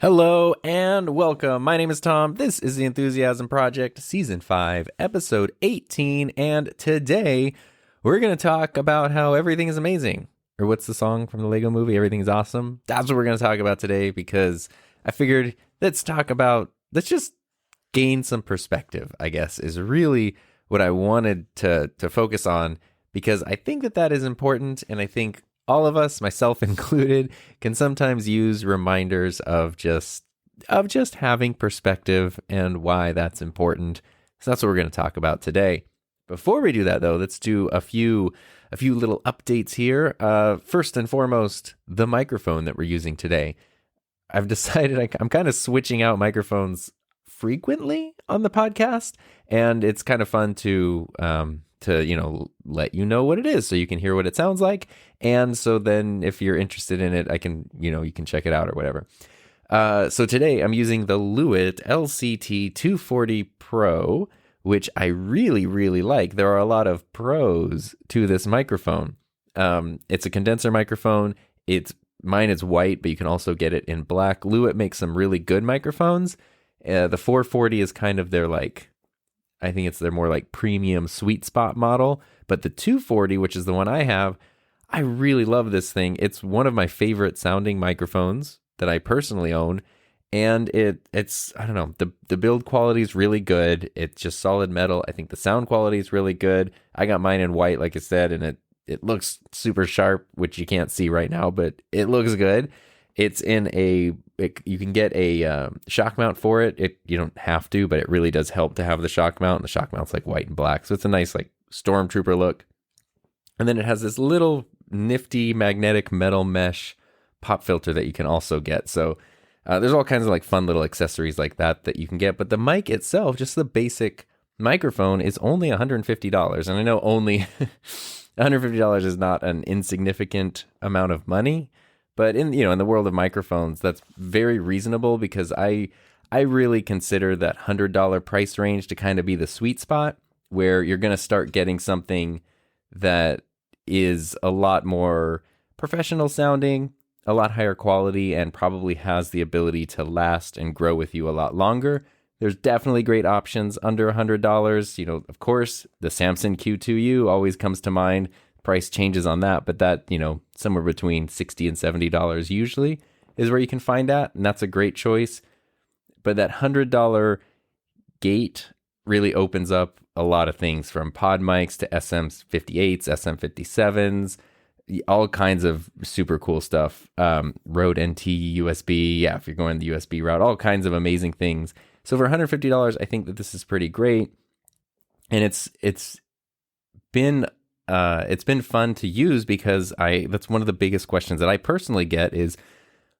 Hello and welcome. My name is Tom. This is the Enthusiasm Project, Season 5, Episode 18, and today we're going to talk about how everything is amazing. Or what's the song from the Lego Movie? Everything is awesome. That's what we're going to talk about today because I figured let's just gain some perspective, I guess, is really what I wanted to focus on because I think that is important, and I think all of us, myself included, can sometimes use reminders of just having perspective and why that's important. So that's what we're going to talk about today. Before we do that, though, let's do a few little updates here. First and foremost, the microphone that we're using today. I've decided I'm kind of switching out microphones frequently on the podcast, and it's kind of fun to let you know what it is so you can hear what it sounds like. And so then if you're interested in it, you can check it out or whatever. So today I'm using the Lewitt LCT 240 Pro, which I really, really like. There are a lot of pros to this microphone. It's a condenser microphone. Mine is white, but you can also get it in black. Lewitt makes some really good microphones. The 440 is kind of their I think it's their more premium sweet spot model, but the 240, which is the one I have, I really love this thing. It's one of my favorite sounding microphones that I personally own, and it's I don't know, the build quality is really good. It's just solid metal. I think the sound quality is really good. I got mine in white, like I said, and it looks super sharp, which you can't see right now, but it looks good. It's you can get a shock mount for it. You don't have to, but it really does help to have the shock mount. And the shock mount's white and black. So it's a nice stormtrooper look. And then it has this little nifty magnetic metal mesh pop filter that you can also get. So there's all kinds of fun little accessories like that you can get. But the mic itself, just the basic microphone, is only $150. And I know only $150 is not an insignificant amount of money. But in the world of microphones, that's very reasonable because I really consider that $100 price range to kind of be the sweet spot where you're going to start getting something that is a lot more professional sounding, a lot higher quality, and probably has the ability to last and grow with you a lot longer. There's definitely great options under $100. Of course, the Samson Q2U always comes to mind. Price changes on that, but that, somewhere between $60 and $70 usually is where you can find that, and that's a great choice. But that $100 gate really opens up a lot of things, from pod mics to SM58s, SM57s, all kinds of super cool stuff. Rode NT USB, if you're going the USB route, all kinds of amazing things. So for $150, I think that this is pretty great, and it's been fun to use because that's one of the biggest questions that I personally get is,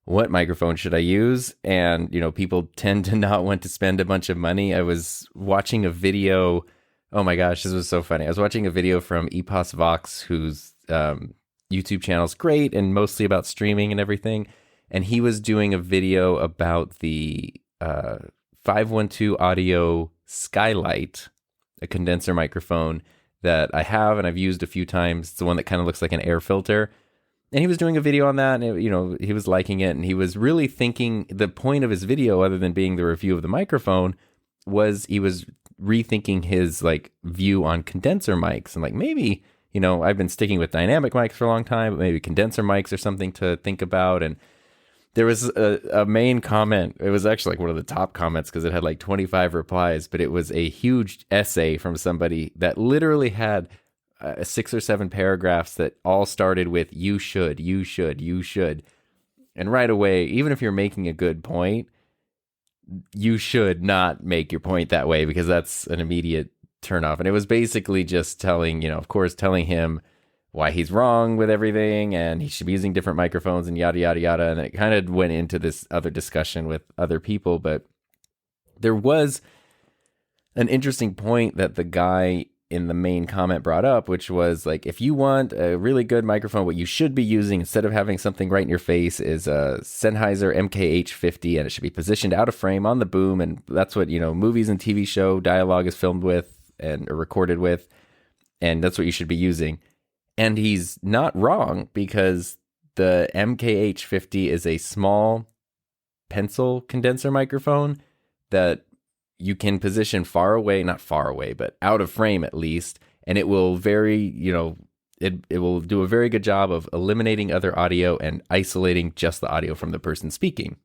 what microphone should I use? And, people tend to not want to spend a bunch of money. I was watching a video. Oh my gosh, this was so funny. I was watching a video from Epos Vox, whose YouTube channel is great and mostly about streaming and everything. And he was doing a video about the 512 Audio Skylight, a condenser microphone that I have and I've used a few times. It's the one that kind of looks like an air filter. And he was doing a video on that, and he was liking it, and he was really thinking the point of his video, other than being the review of the microphone, was he was rethinking his view on condenser mics, and maybe, I've been sticking with dynamic mics for a long time, but maybe condenser mics are something to think about. And there was a main comment. It was actually one of the top comments because it had 25 replies, but it was a huge essay from somebody that literally had 6 or 7 paragraphs that all started with "you should, you should, you should." And right away, even if you're making a good point, you should not make your point that way because that's an immediate turnoff. And it was basically just telling him why he's wrong with everything and he should be using different microphones and yada, yada, yada. And it kind of went into this other discussion with other people. But there was an interesting point that the guy in the main comment brought up, which was if you want a really good microphone, what you should be using instead of having something right in your face is a Sennheiser MKH50, and it should be positioned out of frame on the boom. And that's what, movies and TV show dialogue is filmed with or recorded with. And that's what you should be using. And he's not wrong, because the MKH50 is a small pencil condenser microphone that you can position far away, not far away, but out of frame at least, and it will it will do a very good job of eliminating other audio and isolating just the audio from the person speaking.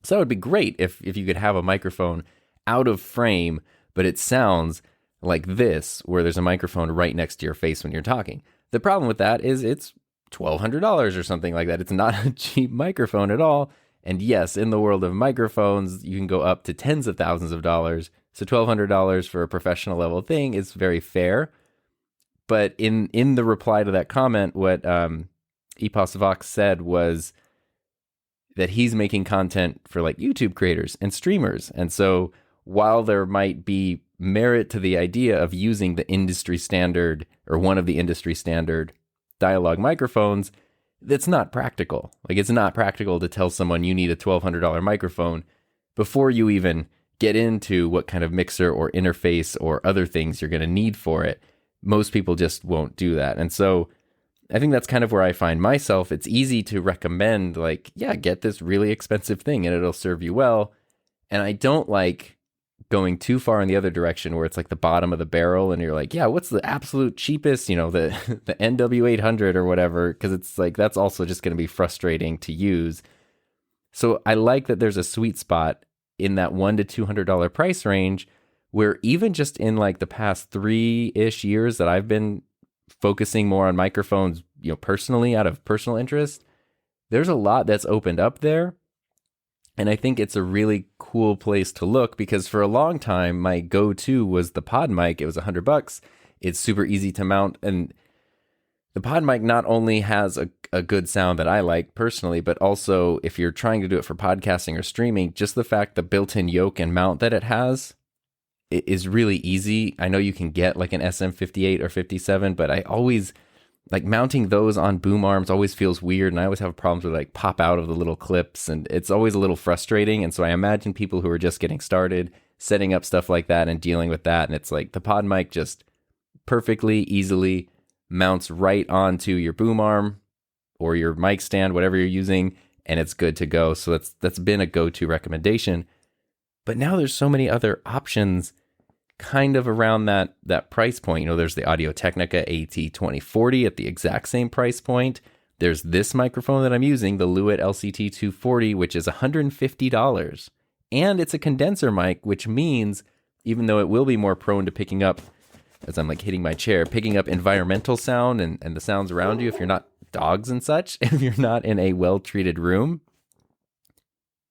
So it would be great if you could have a microphone out of frame, but it sounds like this, where there's a microphone right next to your face when you're talking. The problem with that is it's $1,200 or something like that. It's not a cheap microphone at all. And yes, in the world of microphones, you can go up to tens of thousands of dollars. So $1,200 for a professional level thing is very fair. But in the reply to that comment, what Epos Vox said was that he's making content for like YouTube creators and streamers. And so while there might be merit to the idea of using the industry standard or one of the industry standard dialogue microphones, that's not practical. Like, it's not practical to tell someone you need a $1,200 microphone before you even get into what kind of mixer or interface or other things you're going to need for it. Most people just won't do that. And so I think that's kind of where I find myself. It's easy to recommend, like, yeah, get this really expensive thing and it'll serve you well. And I don't like going too far in the other direction where it's like the bottom of the barrel and you're like, yeah, what's the absolute cheapest, the NW800 or whatever, because it's like that's also just going to be frustrating to use. So I like that there's a sweet spot in that $100 to $200 price range where even just in like the past 3-ish years that I've been focusing more on microphones, personally out of personal interest, there's a lot that's opened up there. And I think it's a really cool place to look because for a long time, my go-to was the pod mic. It was $100. It's super easy to mount. And the pod mic not only has a good sound that I like personally, but also if you're trying to do it for podcasting or streaming, just the fact the built-in yoke and mount that it has is really easy. I know you can get like an SM58 or 57, but I always like mounting those on boom arms always feels weird. And I always have problems with like pop out of the little clips and it's always a little frustrating. And so I imagine people who are just getting started setting up stuff like that and dealing with that. And it's like the pod mic just perfectly, easily mounts right onto your boom arm or your mic stand, whatever you're using, and it's good to go. So that's been a go-to recommendation. But now there's so many other options kind of around that price point. There's the Audio-Technica AT2040 at the exact same price point. There's this microphone that I'm using, the Lewitt LCT 240, which is $150. And it's a condenser mic, which means even though it will be more prone to picking up, as I'm like hitting my chair, picking up environmental sound and the sounds around you, if you're not dogs and such, if you're not in a well-treated room,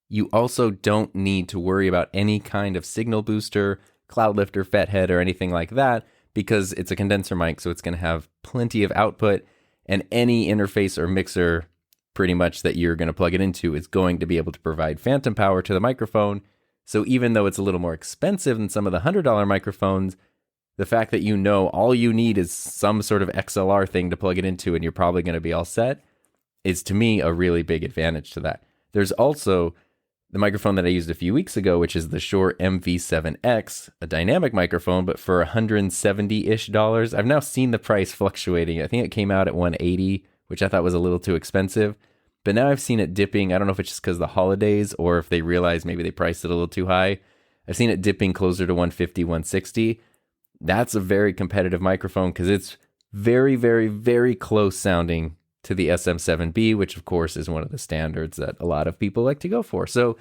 you also don't need to worry about any kind of signal booster, cloud lifter, FET or anything like that, because it's a condenser mic, so it's going to have plenty of output, and any interface or mixer pretty much that you're going to plug it into is going to be able to provide phantom power to the microphone. So even though it's a little more expensive than some of the $100 microphones, the fact that all you need is some sort of XLR thing to plug it into and you're probably going to be all set is, to me, a really big advantage to that. There's also the microphone that I used a few weeks ago, which is the Shure MV7X, a dynamic microphone, but for $170-ish. I've now seen the price fluctuating. I think it came out at $180, which I thought was a little too expensive. But now I've seen it dipping. I don't know if it's just because of the holidays or if they realized maybe they priced it a little too high. I've seen it dipping closer to $150, $160. That's a very competitive microphone because it's very, very, very close sounding to the SM7B, which of course is one of the standards that a lot of people like to go for. So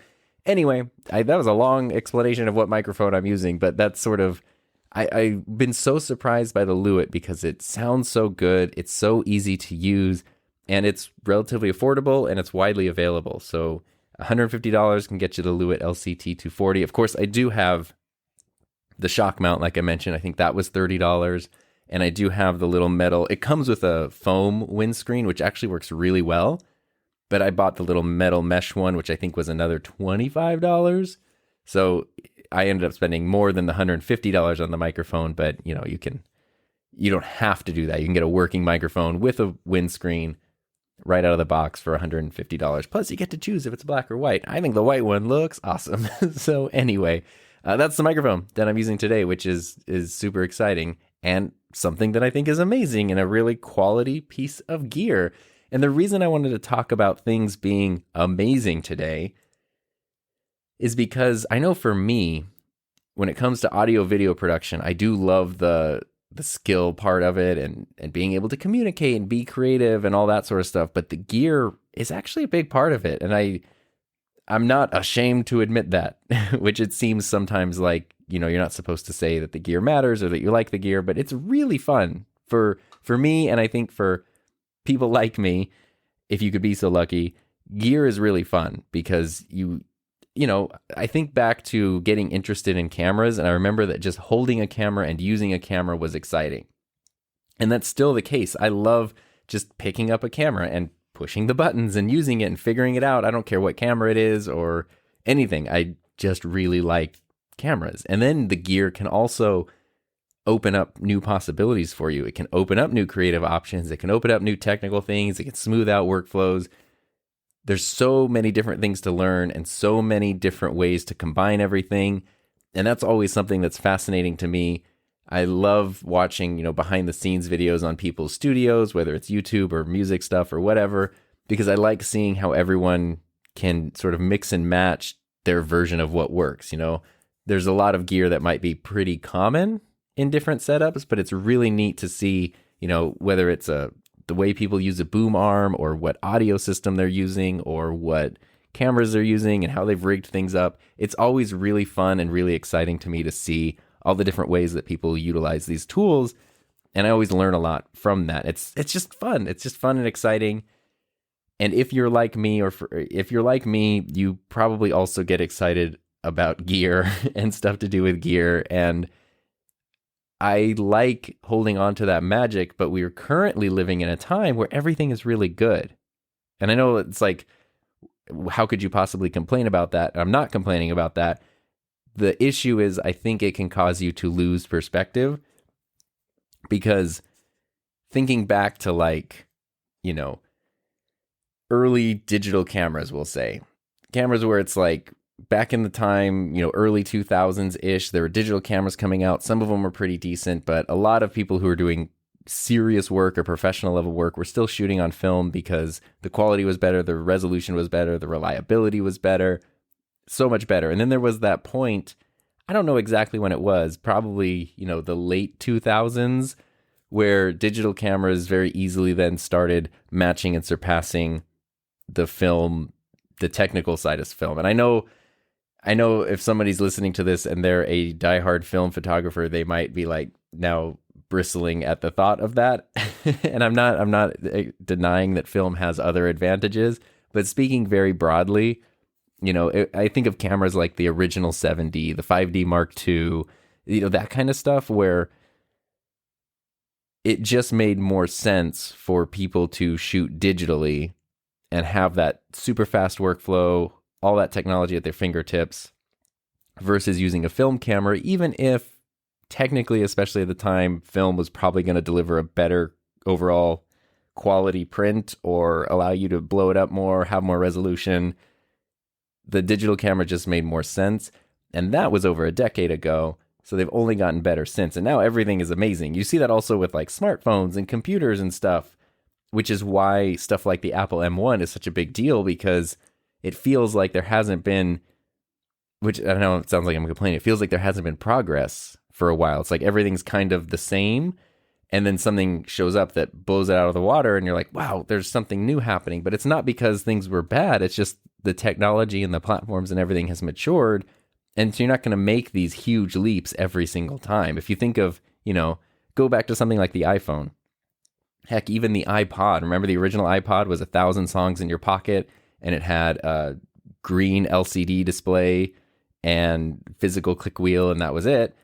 anyway, that was a long explanation of what microphone I'm using, but that's sort of, I've been so surprised by the Lewitt because it sounds so good, it's so easy to use, and it's relatively affordable and it's widely available. So $150 can get you the Lewitt LCT 240. Of course, I do have the shock mount, like I mentioned. I think that was $30. And I do have the little metal. It comes with a foam windscreen, which actually works really well. But I bought the little metal mesh one, which I think was another $25. So I ended up spending more than the $150 on the microphone. But you don't have to do that. You can get a working microphone with a windscreen right out of the box for $150. Plus, you get to choose if it's black or white. I think the white one looks awesome. So anyway, that's the microphone that I'm using today, which is super exciting and something that I think is amazing and a really quality piece of gear. And the reason I wanted to talk about things being amazing today is because I know for me, when it comes to audio video production, I do love the skill part of it and being able to communicate and be creative and all that sort of stuff. But the gear is actually a big part of it. And I'm not ashamed to admit that, which it seems sometimes like, you're not supposed to say that the gear matters or that you like the gear, but it's really fun for me. And I think for people like me, if you could be so lucky, gear is really fun because I think back to getting interested in cameras, and I remember that just holding a camera and using a camera was exciting. And that's still the case. I love just picking up a camera and pushing the buttons and using it and figuring it out. I don't care what camera it is or anything. I just really like cameras. And then the gear can also open up new possibilities for you. It can open up new creative options. It can open up new technical things. It can smooth out workflows. There's so many different things to learn and so many different ways to combine everything. And that's always something that's fascinating to me. I love watching, behind the scenes videos on people's studios, whether it's YouTube or music stuff or whatever, because I like seeing how everyone can sort of mix and match their version of what works. There's a lot of gear that might be pretty common in different setups, but it's really neat to see, whether it's the way people use a boom arm or what audio system they're using or what cameras they're using and how they've rigged things up. It's always really fun and really exciting to me to see all the different ways that people utilize these tools. And I always learn a lot from that. It's just fun. It's just fun and exciting. And if you're like me, if you're like me, you probably also get excited about gear and stuff to do with gear. And I like holding on to that magic, but we are currently living in a time where everything is really good. And I know it's like, how could you possibly complain about that? I'm not complaining about that. The issue is I think it can cause you to lose perspective, because thinking back to early digital cameras, we'll say, cameras where it's like, back in the time, early 2000s-ish, there were digital cameras coming out. Some of them were pretty decent, but a lot of people who were doing serious work or professional level work were still shooting on film because the quality was better, the resolution was better, the reliability was better, so much better. And then there was that point, I don't know exactly when it was, probably, the late 2000s, where digital cameras very easily then started matching and surpassing the film, the technical side of film. And I know if somebody's listening to this and they're a diehard film photographer, they might be like now bristling at the thought of that. And I'm not denying that film has other advantages, but speaking very broadly, I think of cameras like the original 7D, the 5D Mark II, that kind of stuff where it just made more sense for people to shoot digitally and have that super fast workflow, all that technology at their fingertips, versus using a film camera, even if technically, especially at the time, film was probably going to deliver a better overall quality print or allow you to blow it up more, have more resolution. The digital camera just made more sense. And that was over a decade ago. So they've only gotten better since. And now everything is amazing. You see that also with like smartphones and computers and stuff, which is why stuff like the Apple M1 is such a big deal, because it feels like there hasn't been, which I know it sounds like I'm complaining, it feels like there hasn't been progress for a while. It's like everything's kind of the same, and then something shows up that blows it out of the water, and you're like, wow, there's something new happening. But it's not because things were bad, it's just the technology and the platforms and everything has matured, and so you're not going to make these huge leaps every single time. If you think of, go back to something like the iPhone. Heck, even the iPod. Remember the original iPod was 1,000 songs in your pocket, and it had a green LCD display and physical click wheel, and that was it.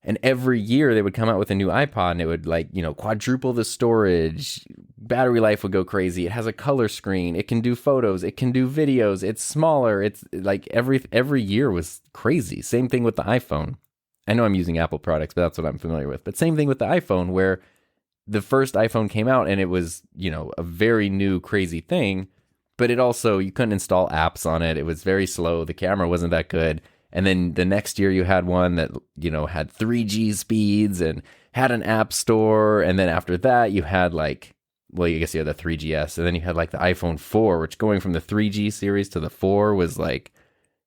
And every year they would come out with a new iPod, and it would quadruple the storage. Battery life would go crazy. It has a color screen. It can do photos. It can do videos. It's smaller. It's like every year was crazy. Same thing with the iPhone. I know I'm using Apple products, but that's what I'm familiar with. But same thing with the iPhone, where the first iPhone came out and it was, a very new, crazy thing. But it also, you couldn't install apps on it. It was very slow. The camera wasn't that good. And then the next year you had one that, had 3G speeds and had an app store. And then after that you had I guess you had the 3GS. And then you had the iPhone 4, which going from the 3G series to the 4 was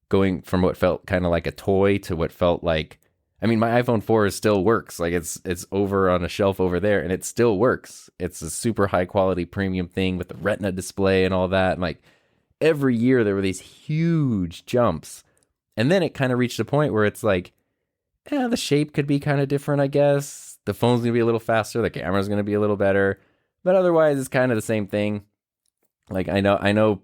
going from what felt kind of like a toy to what felt like, I mean, my iPhone 4 still works. Like it's over on a shelf over there and it still works. It's a super high quality premium thing with the Retina display and all that. And like every year there were these huge jumps. And then it kind of reached a point where it's like, the shape could be kind of different, I guess. The phone's going to be a little faster. The camera's going to be a little better. But otherwise, it's kind of the same thing. Like, I know,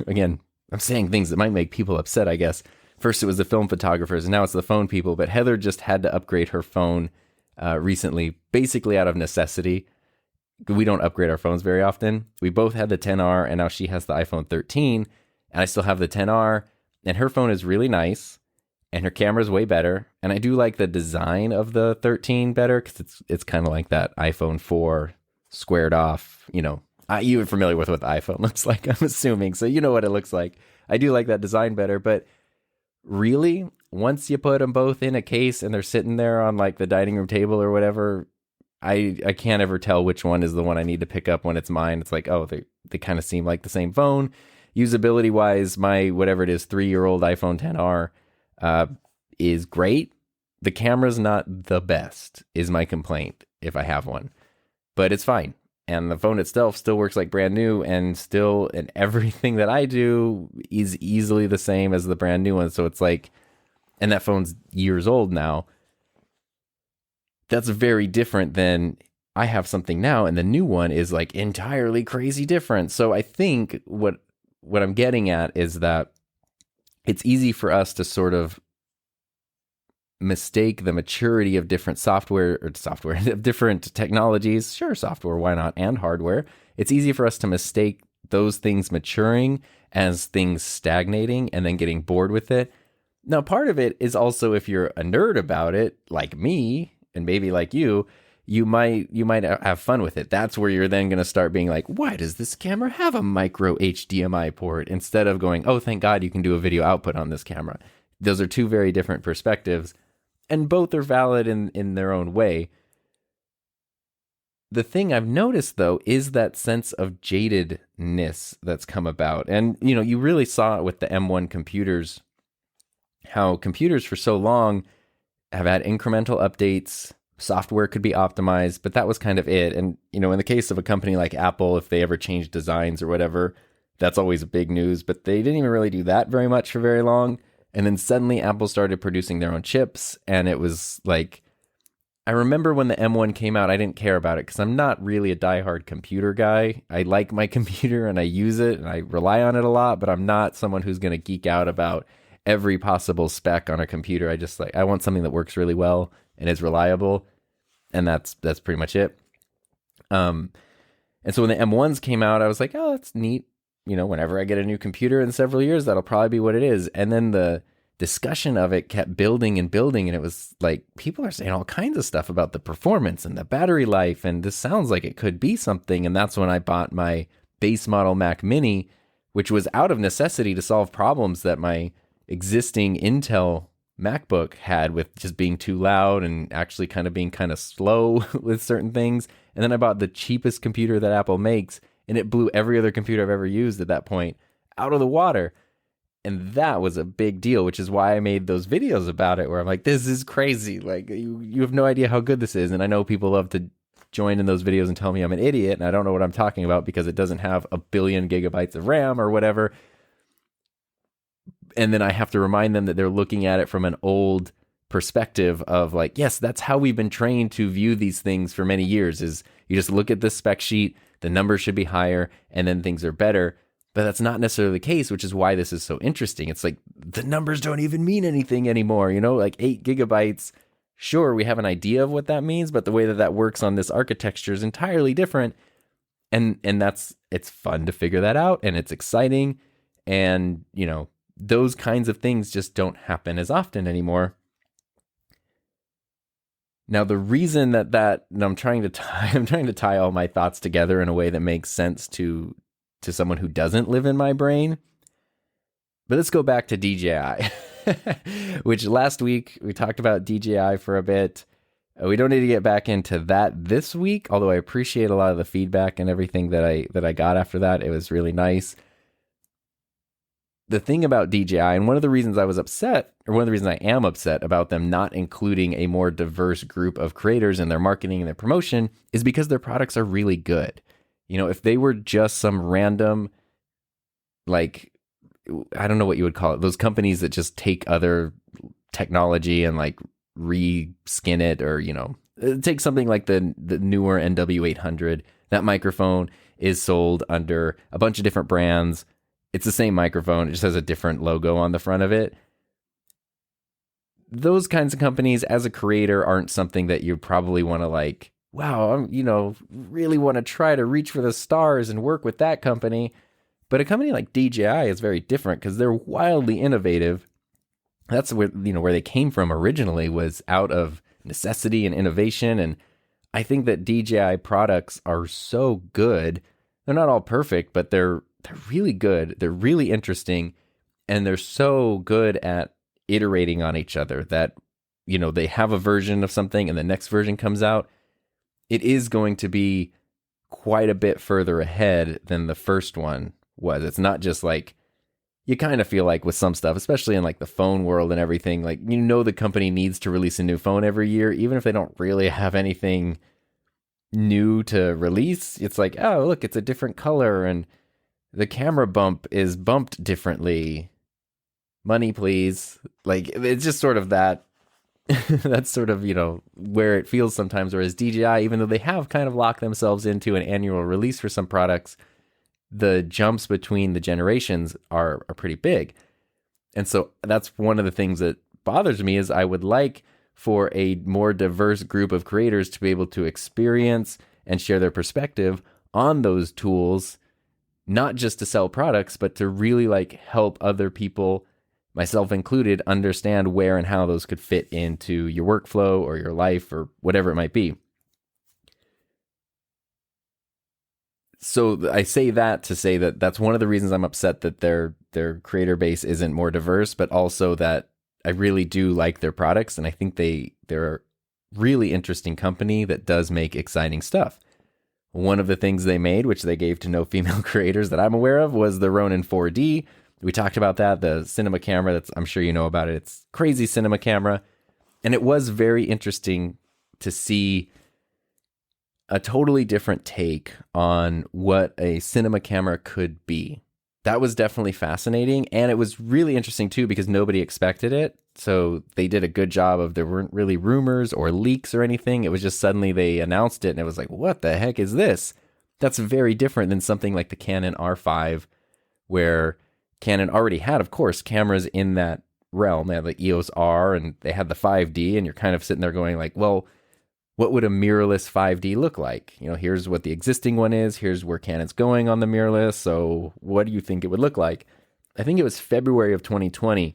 again, I'm saying things that might make people upset, I guess. First, it was the film photographers, and now it's the phone people. But Heather just had to upgrade her phone recently, basically out of necessity. We don't upgrade our phones very often. We both had the XR, and now she has the iPhone 13, and I still have the XR. And her phone is really nice, and her camera is way better. And I do like the design of the 13 better, because it's kind of like that iPhone 4 squared off, you're familiar with what the iPhone looks like, I'm assuming. So you know what it looks like. I do like that design better, but really, once you put them both in a case and they're sitting there on like the dining room table or whatever, I can't ever tell which one is the one I need to pick up when it's mine. It's like, oh, they kind of seem like the same phone. Usability wise, my whatever it is, 3-year-old iPhone XR is great. The camera's not the best, is my complaint if I have one. But it's fine. And the phone itself still works like brand new, and still, and everything that I do is easily the same as the brand new one. So it's like, and that phone's years old now. That's very different than I have something now, and the new one is like entirely crazy different. So I think what I'm getting at is that it's easy for us to sort of mistake the maturity of different software of different technologies. Sure, software, why not? And hardware. It's easy for us to mistake those things maturing as things stagnating and then getting bored with it. Now, part of it is also, if you're a nerd about it, like me, and maybe like you might have fun with it. That's where you're then going to start being like, why does this camera have a micro HDMI port? Instead of going, oh, thank God you can do a video output on this camera. Those are two very different perspectives. And both are valid in their own way. The thing I've noticed, though, is that sense of jadedness that's come about. And, you really saw it with the M1 computers, how computers for so long have had incremental updates, software could be optimized, but that was kind of it. And, in the case of a company like Apple, if they ever change designs or whatever, that's always big news. But they didn't even really do that very much for very long. And then suddenly Apple started producing their own chips, and it was like, I remember when the M1 came out, I didn't care about it because I'm not really a diehard computer guy. I like my computer and I use it and I rely on it a lot, but I'm not someone who's going to geek out about every possible spec on a computer. I want something that works really well and is reliable, and that's pretty much it. And so when the M1s came out, I was like, oh, that's neat. Whenever I get a new computer in several years, that'll probably be what it is. And then the discussion of it kept building and building. And it was like, people are saying all kinds of stuff about the performance and the battery life. And this sounds like it could be something. And that's when I bought my base model Mac Mini, which was out of necessity to solve problems that my existing Intel MacBook had with just being too loud and actually kind of being kind of slow with certain things. And then I bought the cheapest computer that Apple makes, and it blew every other computer I've ever used at that point out of the water. And that was a big deal, which is why I made those videos about it, where I'm like, this is crazy. Like, you have no idea how good this is. And I know people love to join in those videos and tell me I'm an idiot and I don't know what I'm talking about because it doesn't have 1 billion gigabytes of RAM or whatever. And then I have to remind them that they're looking at it from an old perspective of like, yes, that's how we've been trained to view these things for many years, is you just look at this spec sheet, the numbers should be higher, and then things are better. But that's not necessarily the case, which is why this is so interesting. It's like, the numbers don't even mean anything anymore. Like 8 gigabytes, sure, we have an idea of what that means, but the way that works on this architecture is entirely different. And it's fun to figure that out, and it's exciting. And, those kinds of things just don't happen as often anymore. Now, the reason that and I'm trying to tie all my thoughts together in a way that makes sense to someone who doesn't live in my brain. But let's go back to DJI, which last week we talked about DJI for a bit. We don't need to get back into that this week, although I appreciate a lot of the feedback and everything that I got after that. It was really nice. the thing about DJI, and one of the reasons I was upset, or one of the reasons I am upset about them not including a more diverse group of creators in their marketing and their promotion, is because their products are really good. You know, if they were just some random, like, I don't know what you would call it, those companies that just take other technology and like reskin it, or, you know, take something like the newer NW800. That microphone is sold under a bunch of different brands. It's the same microphone. It just has a different logo on the front of it. Those kinds of companies, as a creator, aren't something that you probably want to like, wow, I'm, you know, really want to try to reach for the stars and work with that company. But a company like DJI is very different because they're wildly innovative. That's where, you know, where they came from originally, was out of necessity and innovation. And I think that DJI products are so good. They're not all perfect, but they're really good. They're really interesting, and they're so good at iterating on each other that, you know, they have a version of something and the next version comes out. It is going to be quite a bit further ahead than the first one was. It's not just like, you kind of feel like with some stuff, especially in like the phone world and everything, like, you know, the company needs to release a new phone every year, even if they don't really have anything new to release. It's like, oh, look, it's a different color and the camera bump is bumped differently. Money, please. Like, it's just sort of that. That's sort of, you know, where it feels sometimes. Whereas DJI, even though they have kind of locked themselves into an annual release for some products, the jumps between the generations are pretty big. And so that's one of the things that bothers me, is I would like for a more diverse group of creators to be able to experience and share their perspective on those tools, not just to sell products, but to really like help other people, myself included, understand where and how those could fit into your workflow or your life or whatever it might be. So I say that to say that that's one of the reasons I'm upset that their creator base isn't more diverse, but also that I really do like their products, and I think they're a really interesting company that does make exciting stuff. One of the things they made, which they gave to no female creators that I'm aware of, was the Ronin 4D. We talked about that, the cinema camera. I'm sure you know about it. It's crazy cinema camera. And it was very interesting to see a totally different take on what a cinema camera could be. That was definitely fascinating. And it was really interesting too, because nobody expected it. So they did a good job of, there weren't really rumors or leaks or anything. It was just suddenly they announced it and it was like, what the heck is this? That's very different than something like the Canon R5, where Canon already had, of course, cameras in that realm. They had the EOS R and they had the 5D, and you're kind of sitting there going like, well, what would a mirrorless 5D look like? You know, here's what the existing one is. Here's where Canon's going on the mirrorless. So what do you think it would look like? I think it was February of 2020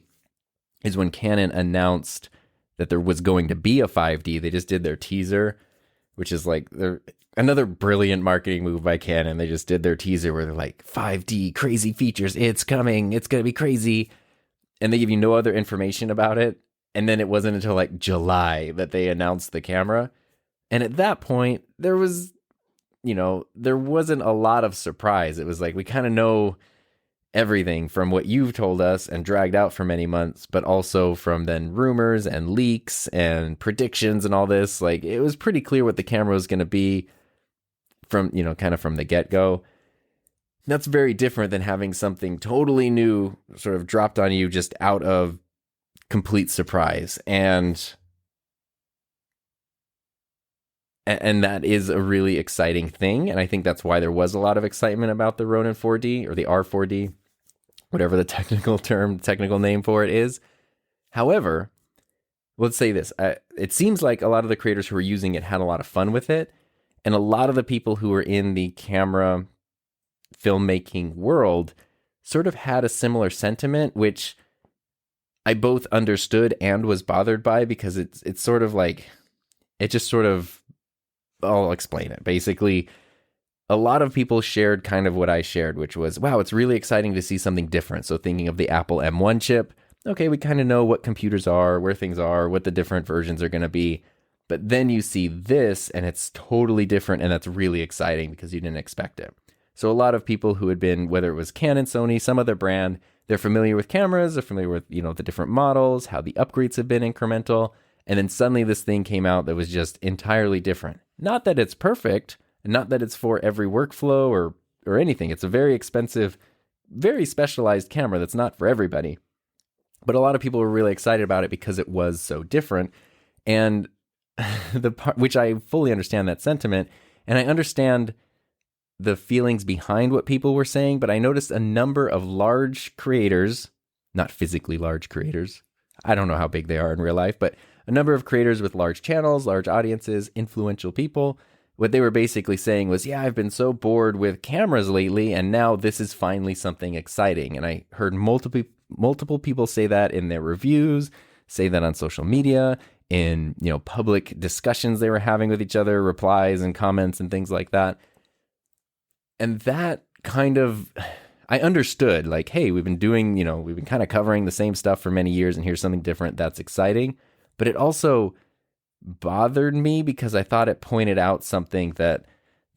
is when Canon announced that there was going to be a 5D. They just did their teaser, which is like another brilliant marketing move by Canon. They just did their teaser where they're like, 5D, crazy features, it's coming, it's going to be crazy. And they give you no other information about it. And then it wasn't until like July that they announced the camera. And at that point, there wasn't a lot of surprise. It was like, we kind of know everything from what you've told us and dragged out for many months, but also from then rumors and leaks and predictions and all this. Like, it was pretty clear what the camera was going to be from, you know, kind of from the get-go. That's very different than having something totally new sort of dropped on you just out of complete surprise. And that is a really exciting thing. And I think that's why there was a lot of excitement about the Ronin 4D or the R4D, whatever the technical name for it is. However, let's say this. It seems like a lot of the creators who were using it had a lot of fun with it. And a lot of the people who were in the camera filmmaking world sort of had a similar sentiment, which I both understood and was bothered by, because it's sort of like, it just sort of, I'll explain it. Basically, a lot of people shared kind of what I shared, which was, wow, it's really exciting to see something different. So thinking of the Apple M1 chip, okay, we kind of know what computers are, where things are, what the different versions are going to be. But then you see this and it's totally different, and that's really exciting because you didn't expect it. So a lot of people who had been, whether it was Canon, Sony, some other brand, they're familiar with cameras, they're familiar with, the different models, how the upgrades have been incremental. And then suddenly this thing came out that was just entirely different. Not that it's perfect, and not that it's for every workflow or anything. It's a very expensive, very specialized camera that's not for everybody. But a lot of people were really excited about it because it was so different. And which I fully understand that sentiment, and I understand the feelings behind what people were saying, but I noticed a number of large creators, not physically large creators, I don't know how big they are in real life, but a number of creators with large channels, large audiences, influential people, what they were basically saying was, yeah, I've been so bored with cameras lately, and now this is finally something exciting. And I heard multiple people say that in their reviews, say that on social media, in public discussions they were having with each other, replies and comments and things like that. And that kind of, I understood, like, hey, we've been kind of covering the same stuff for many years, and here's something different that's exciting. But it also bothered me because I thought it pointed out something that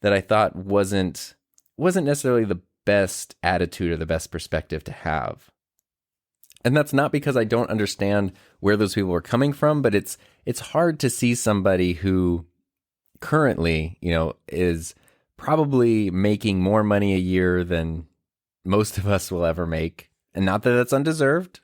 I thought wasn't necessarily the best attitude or the best perspective to have. And that's not because I don't understand where those people were coming from, but it's hard to see somebody who currently, is probably making more money a year than most of us will ever make. And not that that's undeserved,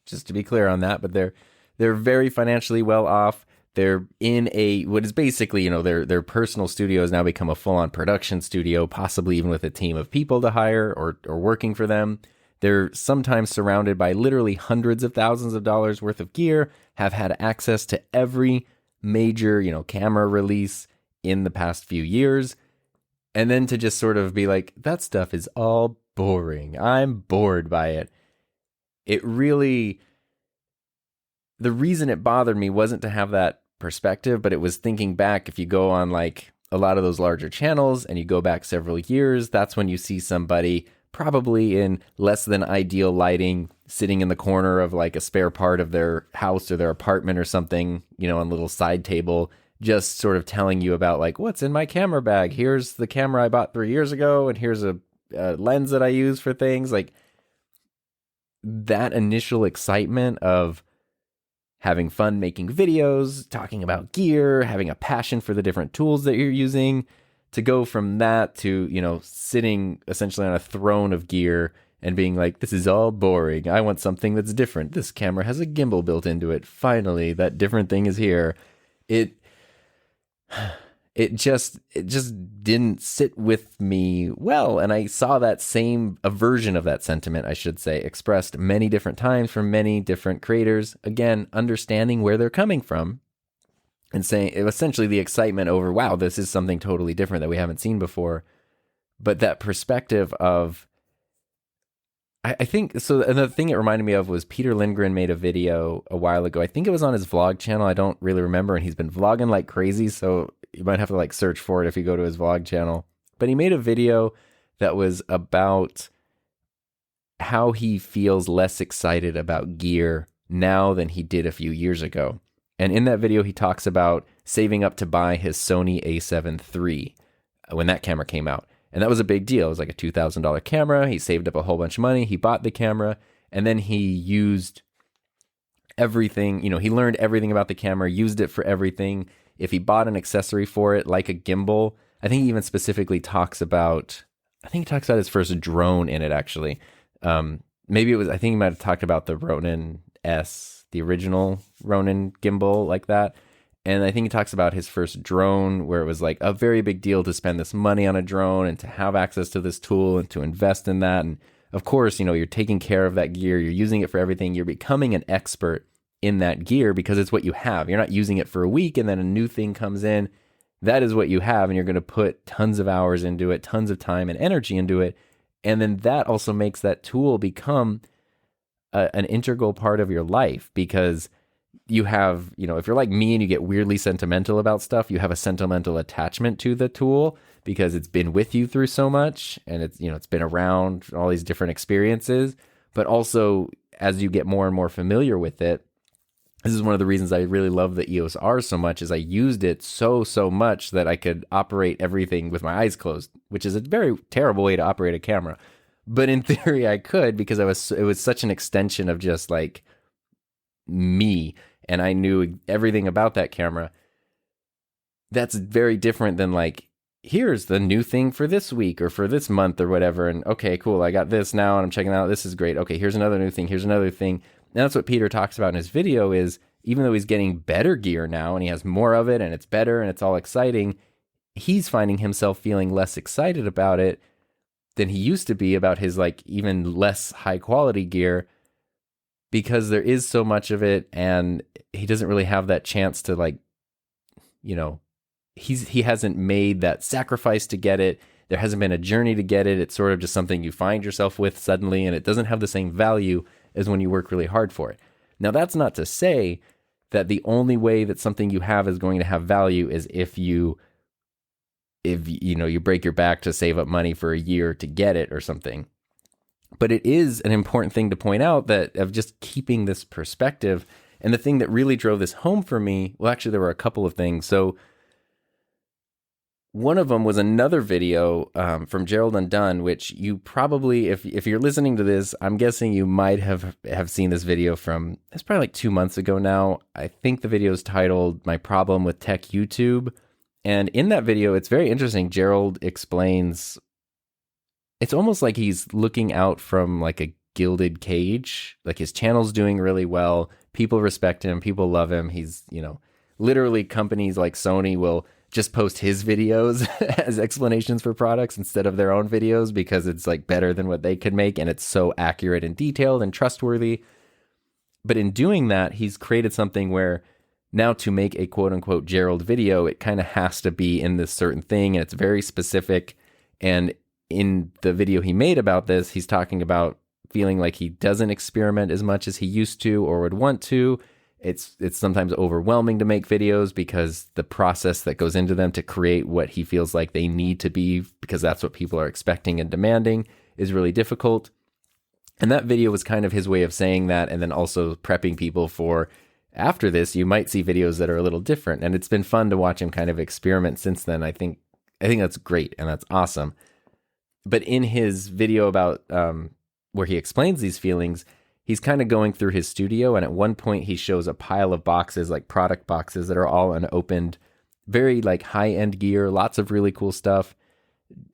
just to be clear on that, but they're very financially well off. They're in what is basically, their personal studio has now become a full-on production studio, possibly even with a team of people to hire or working for them. They're sometimes surrounded by literally hundreds of thousands of dollars worth of gear, have had access to every major, camera release in the past few years. And then to just sort of be like, that stuff is all boring. I'm bored by it. It really, the reason it bothered me wasn't to have that perspective, but it was thinking back. If you go on like a lot of those larger channels and you go back several years, that's when you see somebody probably in less than ideal lighting, sitting in the corner of like a spare part of their house or their apartment or something, on a little side table, just sort of telling you about like, what's in my camera bag? Here's the camera I bought 3 years ago, and here's a lens that I use for things. Like, that initial excitement of having fun making videos, talking about gear, having a passion for the different tools that you're using, to go from that to, sitting essentially on a throne of gear and being like, this is all boring. I want something that's different. This camera has a gimbal built into it. Finally, that different thing is here. It just didn't sit with me well. And I saw a version of that sentiment, I should say, expressed many different times from many different creators. Again, understanding where they're coming from and saying essentially the excitement over, wow, this is something totally different that we haven't seen before. But that perspective of, I think, so another thing it reminded me of was Peter Lindgren made a video a while ago. I think it was on his vlog channel. I don't really remember. And he's been vlogging like crazy. So you might have to like search for it if you go to his vlog channel. But he made a video that was about how he feels less excited about gear now than he did a few years ago. And in that video, he talks about saving up to buy his Sony a7 III when that camera came out. And that was a big deal. It was like a $2,000 camera. He saved up a whole bunch of money. He bought the camera, and then he used everything. He learned everything about the camera, used it for everything. If he bought an accessory for it, like a gimbal, I think he even specifically talks about his first drone in it, actually. Maybe it was, I think he might have talked about the Ronin S, the original Ronin gimbal like that. And I think he talks about his first drone, where it was like a very big deal to spend this money on a drone and to have access to this tool and to invest in that. And of course, you're taking care of that gear. You're using it for everything. You're becoming an expert in that gear because it's what you have. You're not using it for a week and then a new thing comes in. That is what you have. And you're going to put tons of hours into it, tons of time and energy into it. And then that also makes that tool become an integral part of your life, because you have, if you're like me and you get weirdly sentimental about stuff, you have a sentimental attachment to the tool because it's been with you through so much, and it's been around all these different experiences. But also, as you get more and more familiar with it, this is one of the reasons I really love the EOS R so much, is I used it so much that I could operate everything with my eyes closed, which is a very terrible way to operate a camera. But in theory, I could because it was such an extension of just like me, and I knew everything about that camera. That's very different than like, here's the new thing for this week or for this month or whatever. And okay, cool, I got this now and I'm checking it out. This is great. Okay, here's another new thing. Here's another thing. And that's what Peter talks about in his video is even though he's getting better gear now and he has more of it and it's better and it's all exciting, he's finding himself feeling less excited about it than he used to be about his like even less high quality gear because there is so much of it and he doesn't really have that chance to like, he hasn't made that sacrifice to get it. There hasn't been a journey to get it. It's sort of just something you find yourself with suddenly, and it doesn't have the same value as when you work really hard for it. Now, that's not to say that the only way that something you have is going to have value is if you break your back to save up money for a year to get it or something. But it is an important thing to point out that of just keeping this perspective. And the thing that really drove this home for me, well, actually, there were a couple of things. So one of them was another video from Gerald Undone, which you probably, if you're listening to this, I'm guessing you might have seen this video from, it's probably like 2 months ago now. I think the video is titled My Problem with Tech YouTube. And in that video, it's very interesting. Gerald explains, it's almost like he's looking out from like a gilded cage. Like his channel's doing really well. People respect him. People love him. He's, literally companies like Sony will just post his videos as explanations for products instead of their own videos because it's like better than what they could make and it's so accurate and detailed and trustworthy. But in doing that, he's created something where now to make a quote unquote Gerald video, it kind of has to be in this certain thing and it's very specific. And in the video he made about this, he's talking about feeling like he doesn't experiment as much as he used to or would want to. It's sometimes overwhelming to make videos because the process that goes into them to create what he feels like they need to be, because that's what people are expecting and demanding, is really difficult. And that video was kind of his way of saying that, and then also prepping people for, after this, you might see videos that are a little different. And it's been fun to watch him kind of experiment since then. I think that's great and that's awesome. But in his video about where he explains these feelings, he's kind of going through his studio, and at one point he shows a pile of boxes, like product boxes that are all unopened, very like high-end gear, lots of really cool stuff.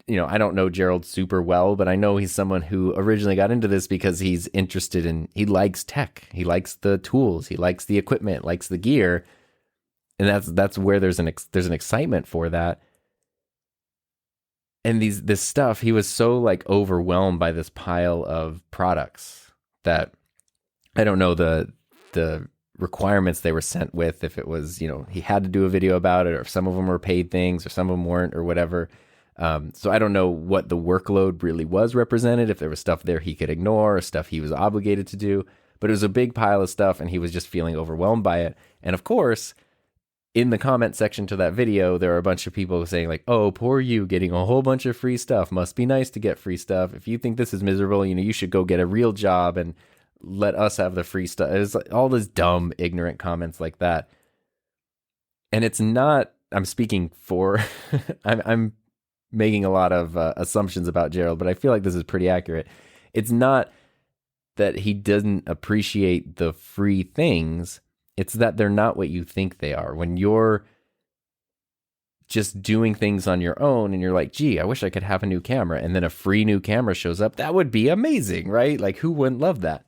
I don't know Gerald super well, but I know he's someone who originally got into this because he's interested in, he likes tech, he likes the tools, he likes the equipment, likes the gear, and that's where there's an excitement for that. And this stuff, he was so like overwhelmed by this pile of products that I don't know the requirements they were sent with, if it was, he had to do a video about it, or if some of them were paid things, or some of them weren't, or whatever. So I don't know what the workload really was represented, if there was stuff there he could ignore, or stuff he was obligated to do. But it was a big pile of stuff, and he was just feeling overwhelmed by it. And of course, in the comment section to that video, there are a bunch of people saying like, oh, poor you, getting a whole bunch of free stuff. Must be nice to get free stuff. If you think this is miserable, you should go get a real job and let us have the free stuff. It's like all those dumb, ignorant comments like that. And it's not, I'm speaking for, I'm making a lot of assumptions about Gerald, but I feel like this is pretty accurate. It's not that he doesn't appreciate the free things. It's that they're not what you think they are. When you're just doing things on your own and you're like, gee, I wish I could have a new camera, and then a free new camera shows up, that would be amazing, right? Like, who wouldn't love that?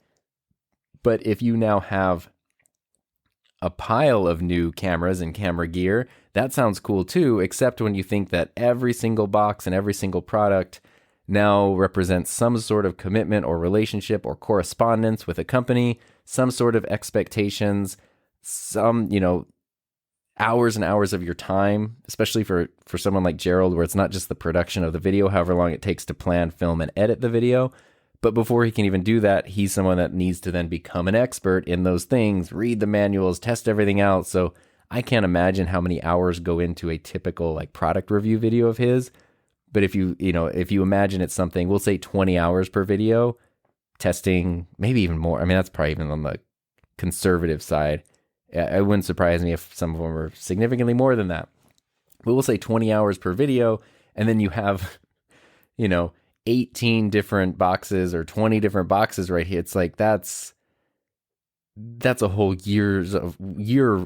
But if you now have a pile of new cameras and camera gear, that sounds cool too, except when you think that every single box and every single product now represents some sort of commitment or relationship or correspondence with a company, some sort of expectations, some, hours and hours of your time, especially for someone like Gerald, where it's not just the production of the video, however long it takes to plan, film, and edit the video. But before he can even do that, he's someone that needs to then become an expert in those things, read the manuals, test everything out. So I can't imagine how many hours go into a typical like product review video of his. But if you imagine it's something, we'll say 20 hours per video, testing, maybe even more. I mean, that's probably even on the conservative side. It wouldn't surprise me if some of them were significantly more than that. But we'll say 20 hours per video, and then you have, 18 different boxes or 20 different boxes right here. It's like that's a whole year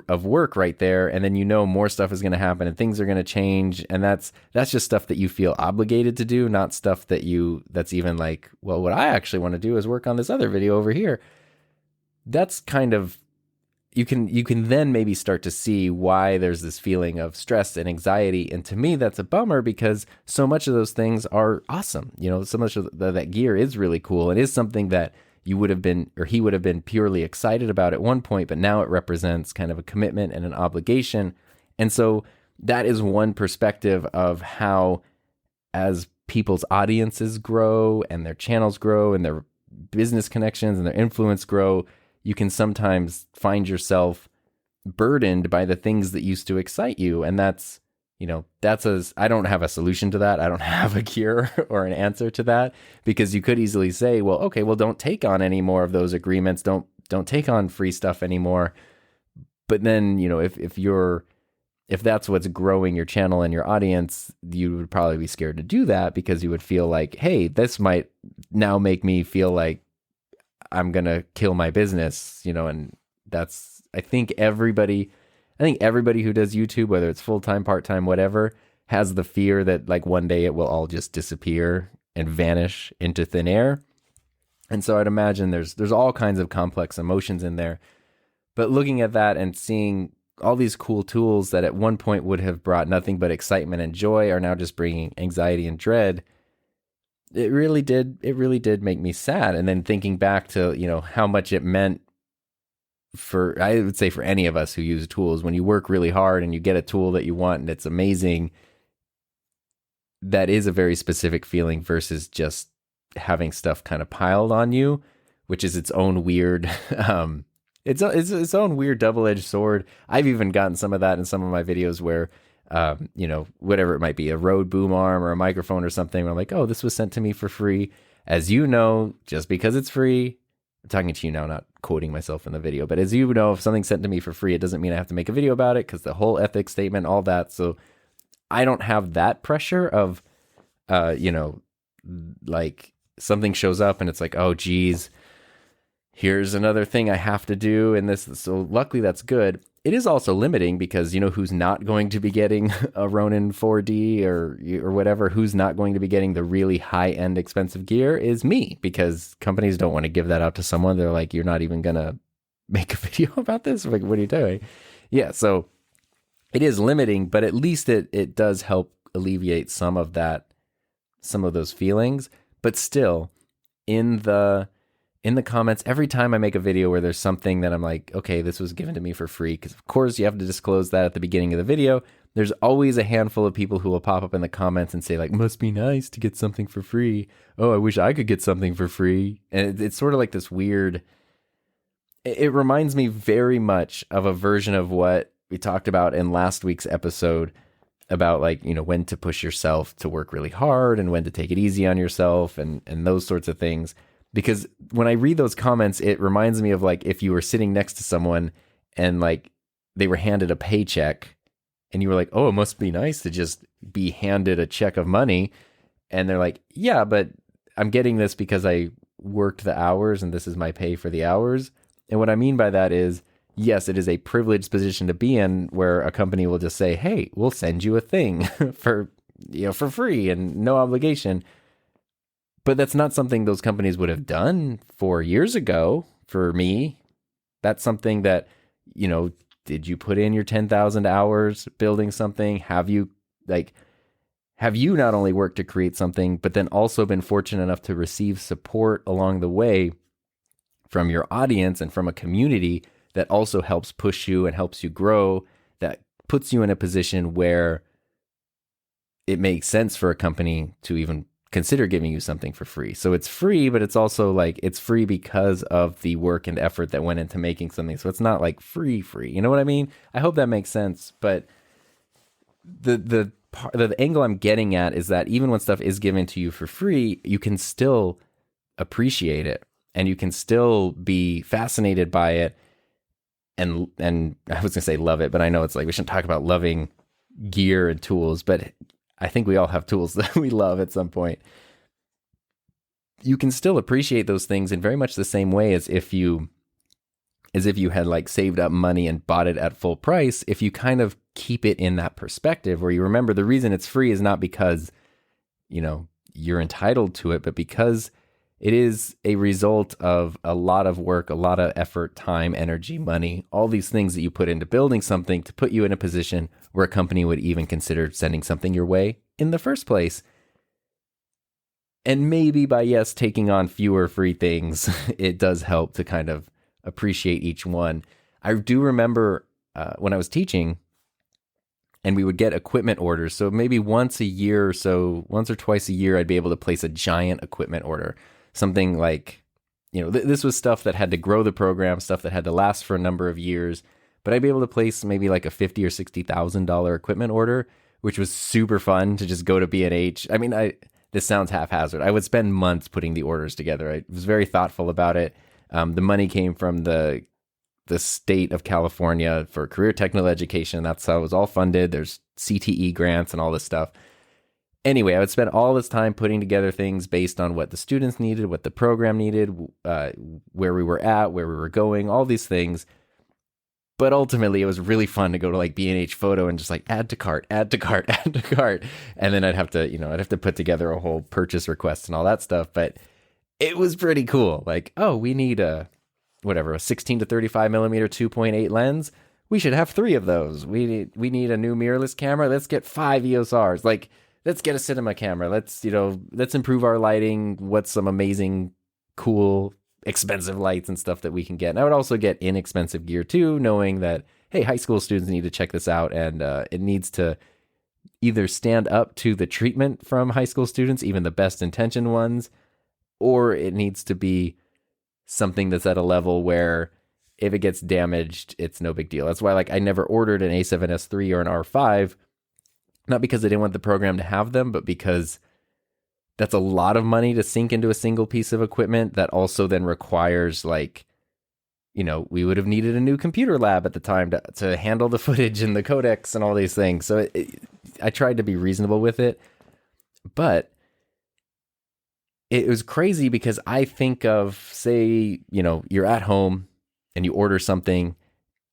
of work right there. And then more stuff is going to happen and things are going to change. And that's just stuff that you feel obligated to do, not stuff that's even like, well, what I actually want to do is work on this other video over here. That's kind of, you can then maybe start to see why there's this feeling of stress and anxiety. And to me, that's a bummer because so much of those things are awesome. So much of that gear is really cool and is something that you would have been, or he would have been purely excited about at one point, but now it represents kind of a commitment and an obligation. And so that is one perspective of how, as people's audiences grow and their channels grow and their business connections and their influence grow, you can sometimes find yourself burdened by the things that used to excite you. And that's I don't have a solution to that. I don't have a cure or an answer to that, because you could easily say, well, okay, well, don't take on any more of those agreements. Don't take on free stuff anymore. But then, if that's what's growing your channel and your audience, you would probably be scared to do that because you would feel like, hey, this might now make me feel like I'm going to kill my business, and that's, I think everybody who does YouTube, whether it's full-time, part-time, whatever, has the fear that like one day it will all just disappear and vanish into thin air. And so I'd imagine there's all kinds of complex emotions in there. But looking at that and seeing all these cool tools that at one point would have brought nothing but excitement and joy are now just bringing anxiety and dread, it really did make me sad. And then thinking back to, how much it meant I would say for any of us who use tools, when you work really hard and you get a tool that you want and it's amazing, that is a very specific feeling versus just having stuff kind of piled on you, which is its own weird, its own weird double-edged sword. I've even gotten some of that in some of my videos where, whatever it might be, a Rode boom arm or a microphone or something, where I'm like, oh, this was sent to me for free. As you know, just because it's free, I'm talking to you now, not quoting myself in the video, but as you know, if something's sent to me for free, it doesn't mean I have to make a video about it, because the whole ethics statement, all that. So I don't have that pressure of, like something shows up and it's like, oh, geez, here's another thing I have to do. And this, so luckily that's good. It is also limiting because who's not going to be getting a Ronin 4D or whatever, who's not going to be getting the really high-end expensive gear is me, because companies don't want to give that out to someone. They're like, you're not even going to make a video about this? Like, what are you doing? Yeah, so it is limiting, but at least it does help alleviate some of those feelings. But still, in the comments, every time I make a video where there's something that I'm like, okay, this was given to me for free, because of course you have to disclose that at the beginning of the video, there's always a handful of people who will pop up in the comments and say like, must be nice to get something for free. Oh, I wish I could get something for free. And it's sort of like this weird, it reminds me very much of a version of what we talked about in last week's episode about like, when to push yourself to work really hard and when to take it easy on yourself and those sorts of things. Because when I read those comments, it reminds me of like if you were sitting next to someone and like they were handed a paycheck and you were like, oh, it must be nice to just be handed a check of money. And they're like, yeah, but I'm getting this because I worked the hours and this is my pay for the hours. And what I mean by that is, yes, it is a privileged position to be in where a company will just say, hey, we'll send you a thing for free and no obligation. But that's not something those companies would have done 4 years ago for me. That's something that, did you put in your 10,000 hours building something? Have you not only worked to create something, but then also been fortunate enough to receive support along the way from your audience and from a community that also helps push you and helps you grow, that puts you in a position where it makes sense for a company to even consider giving you something for free. So it's free, but it's also like it's free because of the work and effort that went into making something. So it's not like free. You know what I mean? I hope that makes sense. But the angle I'm getting at is that even when stuff is given to you for free, you can still appreciate it and you can still be fascinated by it. And I was gonna say love it, but I know it's like we shouldn't talk about loving gear and tools, but I think we all have tools that we love at some point. you can still appreciate those things in very much the same way as if you had like saved up money and bought it at full price. If you kind of keep it in that perspective where you remember the reason it's free is not because, you're entitled to it, but because it is a result of a lot of work, a lot of effort, time, energy, money, all these things that you put into building something to put you in a position where a company would even consider sending something your way in the first place. And maybe by, yes, taking on fewer free things, it does help to kind of appreciate each one. I do remember when I was teaching and we would get equipment orders. So maybe once or twice a year, I'd be able to place a giant equipment order. Something like, this was stuff that had to grow the program, stuff that had to last for a number of years. But I'd be able to place maybe like a $50,000 or $60,000 equipment order, which was super fun to just go to B&H. I mean, this sounds haphazard. I would spend months putting the orders together. I was very thoughtful about it. The money came from the state of California for career technical education. That's how it was all funded. There's CTE grants and all this stuff. Anyway, I would spend all this time putting together things based on what the students needed, what the program needed, where we were at, where we were going, all these things. But ultimately, it was really fun to go to like B&H Photo and just like add to cart. And then I'd have to put together a whole purchase request and all that stuff. But it was pretty cool. Like, oh, we need a 16 to 35 millimeter 2.8 lens. We should have 3 of those. We need a new mirrorless camera. Let's get 5 EOS Rs. Like, let's get a cinema camera. Let's improve our lighting. What's some amazing, cool, expensive lights and stuff that we can get. And I would also get inexpensive gear too, knowing that, hey, high school students need to check this out, and it needs to either stand up to the treatment from high school students, even the best intentioned ones, or it needs to be something that's at a level where if it gets damaged, it's no big deal. That's why I never ordered an A7S III or an R5, not because I didn't want the program to have them, but because that's a lot of money to sink into a single piece of equipment that also then requires we would have needed a new computer lab at the time to handle the footage and the codecs and all these things. So I tried to be reasonable with it, but it was crazy because I think of, say, you're at home and you order something,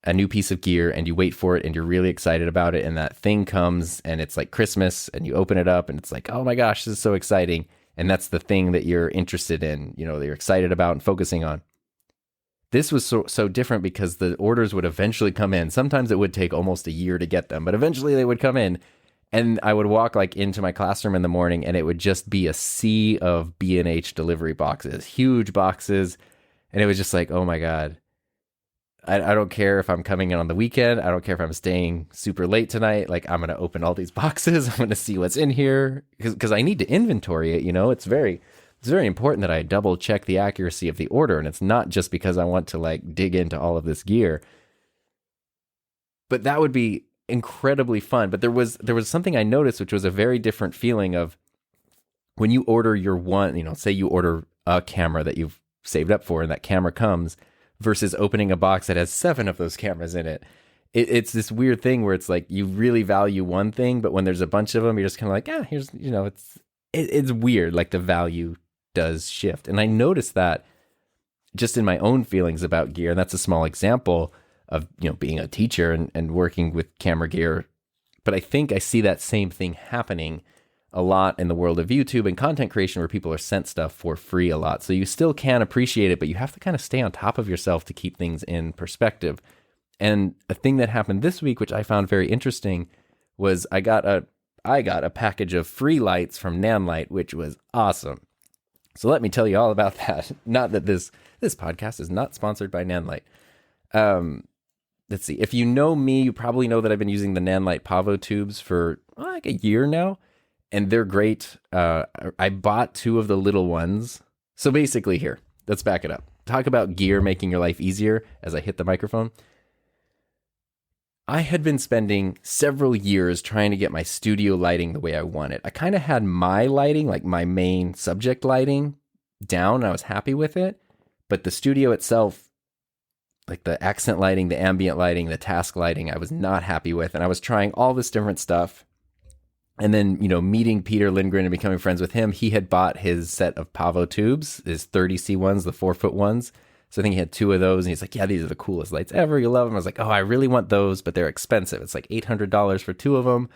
a new piece of gear, and you wait for it and you're really excited about it. And that thing comes and it's like Christmas and you open it up and it's like, oh my gosh, this is so exciting. And that's the thing that you're interested in, that you're excited about and focusing on. This was so different because the orders would eventually come in. Sometimes it would take almost a year to get them, but eventually they would come in. And I would walk into my classroom in the morning and it would just be a sea of B&H delivery boxes, huge boxes. And it was just like, oh my God, I don't care if I'm coming in on the weekend. I don't care if I'm staying super late tonight. Like, I'm going to open all these boxes. I'm going to see what's in here because I need to inventory it. It's very important that I double check the accuracy of the order. And it's not just because I want to dig into all of this gear, but that would be incredibly fun. But there was something I noticed, which was a very different feeling of when you order your one, say you order a camera that you've saved up for and that camera comes, versus opening a box that has 7 of those cameras in it. It's this weird thing where it's like you really value one thing, but when there's a bunch of them, you're just kind of like, here's, it's weird. Like the value does shift. And I noticed that just in my own feelings about gear. And that's a small example of, being a teacher and working with camera gear. But I think I see that same thing happening a lot in the world of YouTube and content creation, where people are sent stuff for free a lot. So you still can appreciate it, but you have to kind of stay on top of yourself to keep things in perspective. And a thing that happened this week, which I found very interesting, was I got a package of free lights from Nanlite, which was awesome. So let me tell you all about that. Not that this podcast is not sponsored by Nanlite. Let's see. If you know me, you probably know that I've been using the Nanlite Pavo tubes for like a year now, and they're great. I bought 2 of the little ones. So basically here, let's back it up. Talk about gear making your life easier as I hit the microphone. I had been spending several years trying to get my studio lighting the way I want it. I kind of had my lighting, like my main subject lighting, down. And I was happy with it. But the studio itself, like the accent lighting, the ambient lighting, the task lighting, I was not happy with. And I was trying all this different stuff. And then, meeting Peter Lindgren and becoming friends with him, he had bought his set of Pavo tubes, his 30C ones, the 4-foot ones. So I think he had 2 of those, and he's like, yeah, these are the coolest lights ever. You'll love them. I was like, oh, I really want those, but they're expensive. It's like $800 for 2 of them.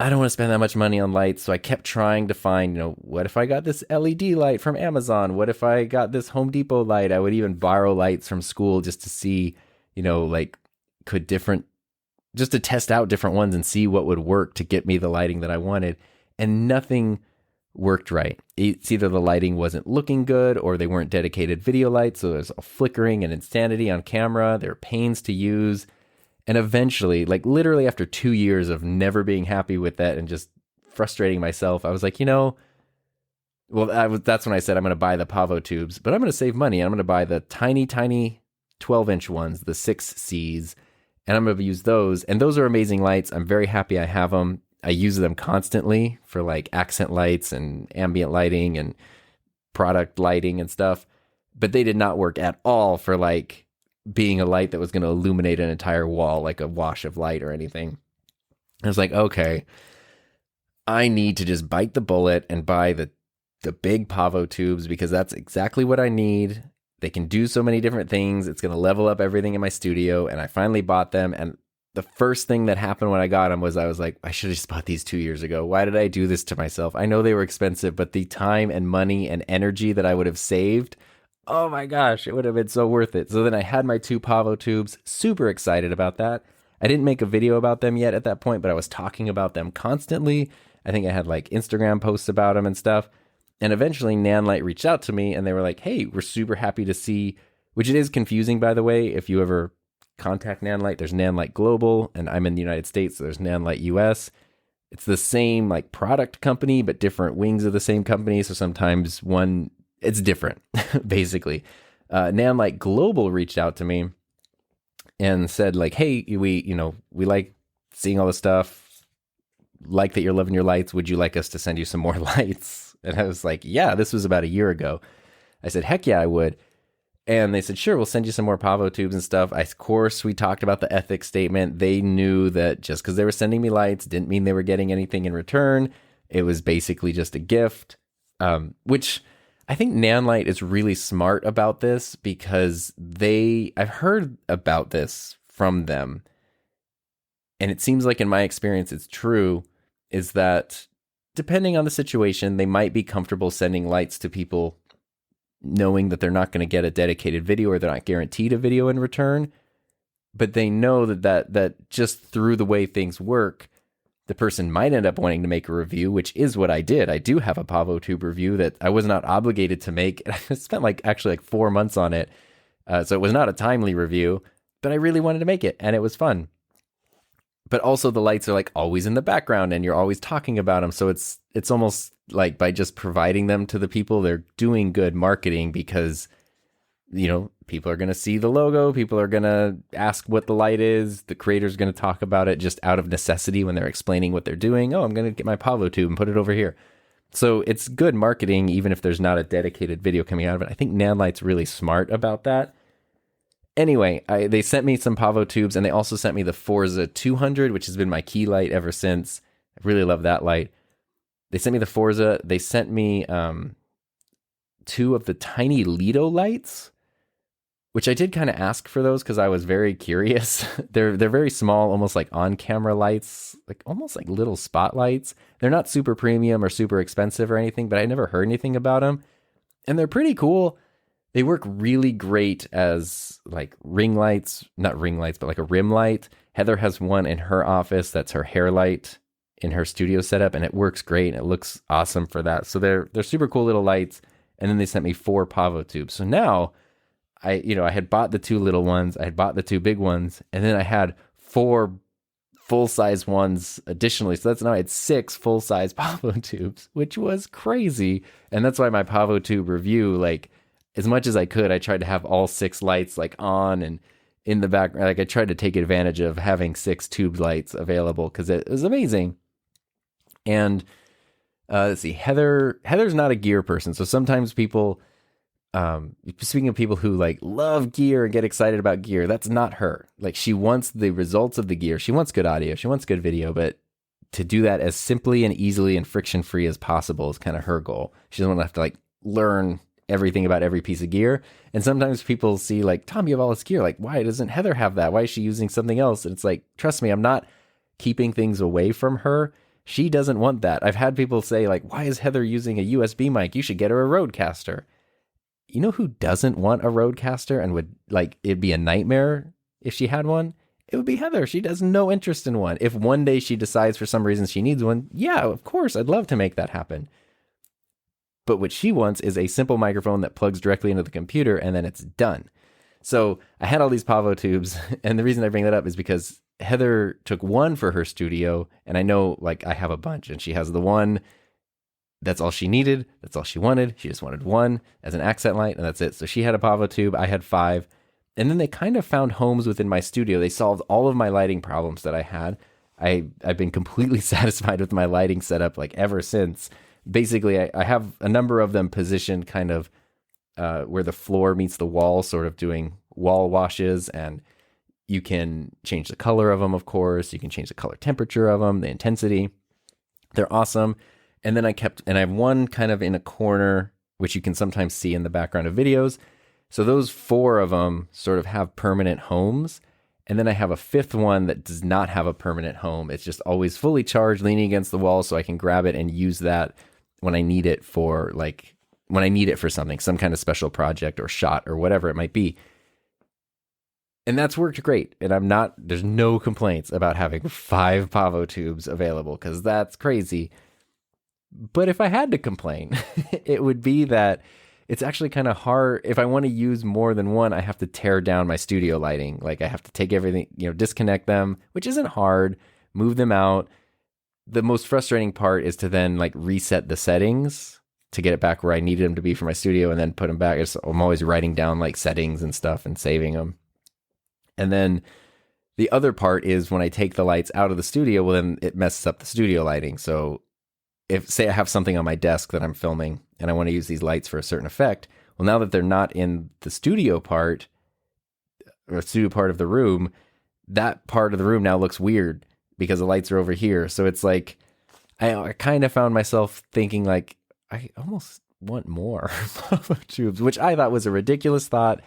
I don't want to spend that much money on lights. So I kept trying to find, what if I got this LED light from Amazon? What if I got this Home Depot light? I would even borrow lights from school just to see, just to test out different ones and see what would work to get me the lighting that I wanted. And nothing worked right. It's either the lighting wasn't looking good or they weren't dedicated video lights. So there's a flickering and insanity on camera. They're pains to use. And eventually, like literally after 2 years of never being happy with that and just frustrating myself, I was like, that's when I said I'm going to buy the Pavo tubes, but I'm going to save money. I'm going to buy the tiny, tiny 12-inch ones, the 6Cs, and I'm going to use those. And those are amazing lights. I'm very happy I have them. I use them constantly for like accent lights and ambient lighting and product lighting and stuff. But they did not work at all for like being a light that was going to illuminate an entire wall, like a wash of light or anything. I was like, okay, I need to just bite the bullet and buy the big Pavo tubes because that's exactly what I need. They can do so many different things. It's going to level up everything in my studio. And I finally bought them. And the first thing that happened when I got them was I was like, I should have just bought these 2 years ago. Why did I do this to myself? I know they were expensive, but the time and money and energy that I would have saved, oh my gosh, it would have been so worth it. So then I had my 2 Pavo tubes, super excited about that. I didn't make a video about them yet at that point, but I was talking about them constantly. I think I had like Instagram posts about them and stuff. And eventually Nanlite reached out to me and they were like, hey, we're super happy to see, which it is confusing, by the way. If you ever contact Nanlite, there's Nanlite Global and I'm in the United States. So there's Nanlite US. It's the same like product company, but different wings of the same company. So sometimes it's different, basically. Nanlite Global reached out to me and said like, hey, we like seeing all this stuff, like that you're loving your lights. Would you like us to send you some more lights? And I was like, yeah, this was about a year ago. I said, heck yeah, I would. And they said, sure, we'll send you some more Pavo tubes and stuff. Of course, we talked about the ethics statement. They knew that just because they were sending me lights didn't mean they were getting anything in return. It was basically just a gift, which I think Nanlite is really smart about this because I've heard about this from them. And it seems like in my experience, it's true, is that depending on the situation, they might be comfortable sending lights to people knowing that they're not going to get a dedicated video or they're not guaranteed a video in return. But they know that just through the way things work, the person might end up wanting to make a review, which is what I did. I do have a Pavo tube review that I was not obligated to make. I spent like 4 months on it. So it was not a timely review, but I really wanted to make it and it was fun. But also the lights are like always in the background and you're always talking about them. So it's almost like by just providing them to the people, they're doing good marketing because, people are going to see the logo. People are going to ask what the light is. The creator's going to talk about it just out of necessity when they're explaining what they're doing. Oh, I'm going to get my Pavo tube and put it over here. So it's good marketing, even if there's not a dedicated video coming out of it. I think Nanlite's really smart about that. Anyway, they sent me some Pavo tubes and they also sent me the Forza 200, which has been my key light ever since. I really love that light. They sent me the Forza. They sent me 2 of the tiny Lido lights, which I did kind of ask for those because I was very curious. They're very small, almost like on-camera lights, like almost like little spotlights. They're not super premium or super expensive or anything, but I never heard anything about them. And they're pretty cool. They work really great as like ring lights, not ring lights, but like a rim light. Heather has one in her office. That's her hair light in her studio setup, and it works great. And it looks awesome for that. So they're super cool little lights. And then they sent me 4 Pavo tubes. So now I had bought the 2 little ones. I had bought the 2 big ones, and then I had 4 full-size ones additionally. So I had 6 full-size Pavo tubes, which was crazy. And that's why my Pavo tube review, like, as much as I could, I tried to have all 6 lights like on and in the background. Like I tried to take advantage of having 6 tube lights available because it was amazing. And let's see, Heather's not a gear person. So sometimes people, speaking of people who like love gear and get excited about gear, that's not her. Like she wants the results of the gear. She wants good audio. She wants good video, but to do that as simply and easily and friction free as possible is kind of her goal. She doesn't want to have to like learn everything about every piece of gear. And sometimes people see like, Tom, you have all this gear. Like, why doesn't Heather have that? Why is she using something else? And it's like, trust me, I'm not keeping things away from her. She doesn't want that. I've had people say like, why is Heather using a USB mic? You should get her a Rodecaster. You know who doesn't want a Rodecaster and would like, it'd be a nightmare if she had one? It would be Heather. She has no interest in one. If one day she decides for some reason she needs one, yeah, of course, I'd love to make that happen. But what she wants is a simple microphone that plugs directly into the computer and then it's done. So I had all these Pavo tubes. And the reason I bring that up is because Heather took one for her studio. And I know like I have a bunch and she has the one. That's all she needed. That's all she wanted. She just wanted one as an accent light and that's it. So she had a Pavo tube. I had 5. And then they kind of found homes within my studio. They solved all of my lighting problems that I had. I've been completely satisfied with my lighting setup like ever since. Basically, I have a number of them positioned kind of where the floor meets the wall, sort of doing wall washes, and you can change the color of them, of course. You can change the color temperature of them, the intensity. They're awesome. And then I have one kind of in a corner, which you can sometimes see in the background of videos. So those 4 of them sort of have permanent homes. And then I have a 5th one that does not have a permanent home. It's just always fully charged, leaning against the wall, so I can grab it and use that when I need it for something, some kind of special project or shot or whatever it might be. And that's worked great. And there's no complaints about having 5 Pavo tubes available because that's crazy. But if I had to complain, it would be that it's actually kind of hard. If I want to use more than one, I have to tear down my studio lighting. Like I have to take everything, disconnect them, which isn't hard, move them out. The most frustrating part is to then like reset the settings to get it back where I needed them to be for my studio and then put them back. I'm always writing down like settings and stuff and saving them. And then the other part is when I take the lights out of the studio, well, then it messes up the studio lighting. So if say I have something on my desk that I'm filming and I want to use these lights for a certain effect, well, now that they're not in the studio part or studio part of the room, that part of the room now looks weird because the lights are over here. So it's like, I kind of found myself thinking like, I almost want more Pavo tubes, which I thought was a ridiculous thought.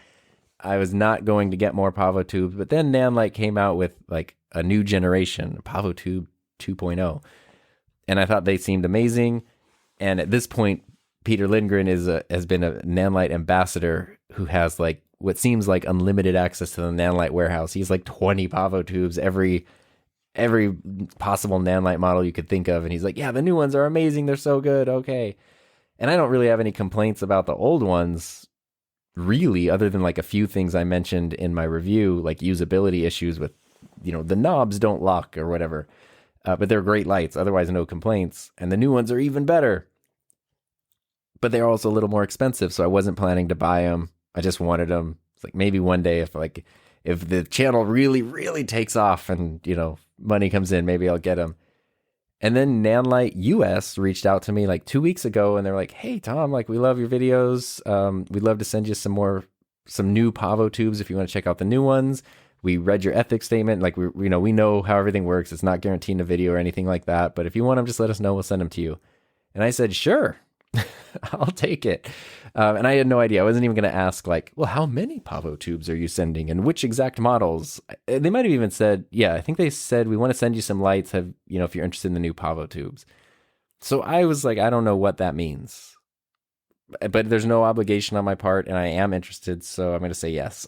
I was not going to get more Pavo tubes, but then Nanlite came out with like a new generation, Pavo Tube 2.0. And I thought they seemed amazing. And at this point, Peter Lindgren has been a Nanlite ambassador who has like what seems like unlimited access to the Nanlite warehouse. He's like 20 Pavo tubes, every possible Nanlite model you could think of. And he's like, yeah, the new ones are amazing. They're so good. Okay. And I don't really have any complaints about the old ones, really, other than like a few things I mentioned in my review, like usability issues with, the knobs don't lock or whatever. But they're great lights. Otherwise, no complaints. And the new ones are even better. But they're also a little more expensive. So I wasn't planning to buy them. I just wanted them. It's like maybe one day if the channel really, really takes off and, money comes in, maybe I'll get them. And then Nanlite US reached out to me like 2 weeks ago and they're like, hey, Tom, like we love your videos. We'd love to send you some new Pavo tubes if you want to check out the new ones. We read your ethics statement. Like we know how everything works. It's not guaranteed in a video or anything like that. But if you want them, just let us know. We'll send them to you. And I said, sure, I'll take it. And I had no idea. I wasn't even going to ask like, well, how many Pavo tubes are you sending and which exact models? They might have even said, yeah, I think they said, we want to send you some lights. If you're interested in the new Pavo tubes. So I was like, I don't know what that means. But there's no obligation on my part, and I am interested, so I'm going to say yes.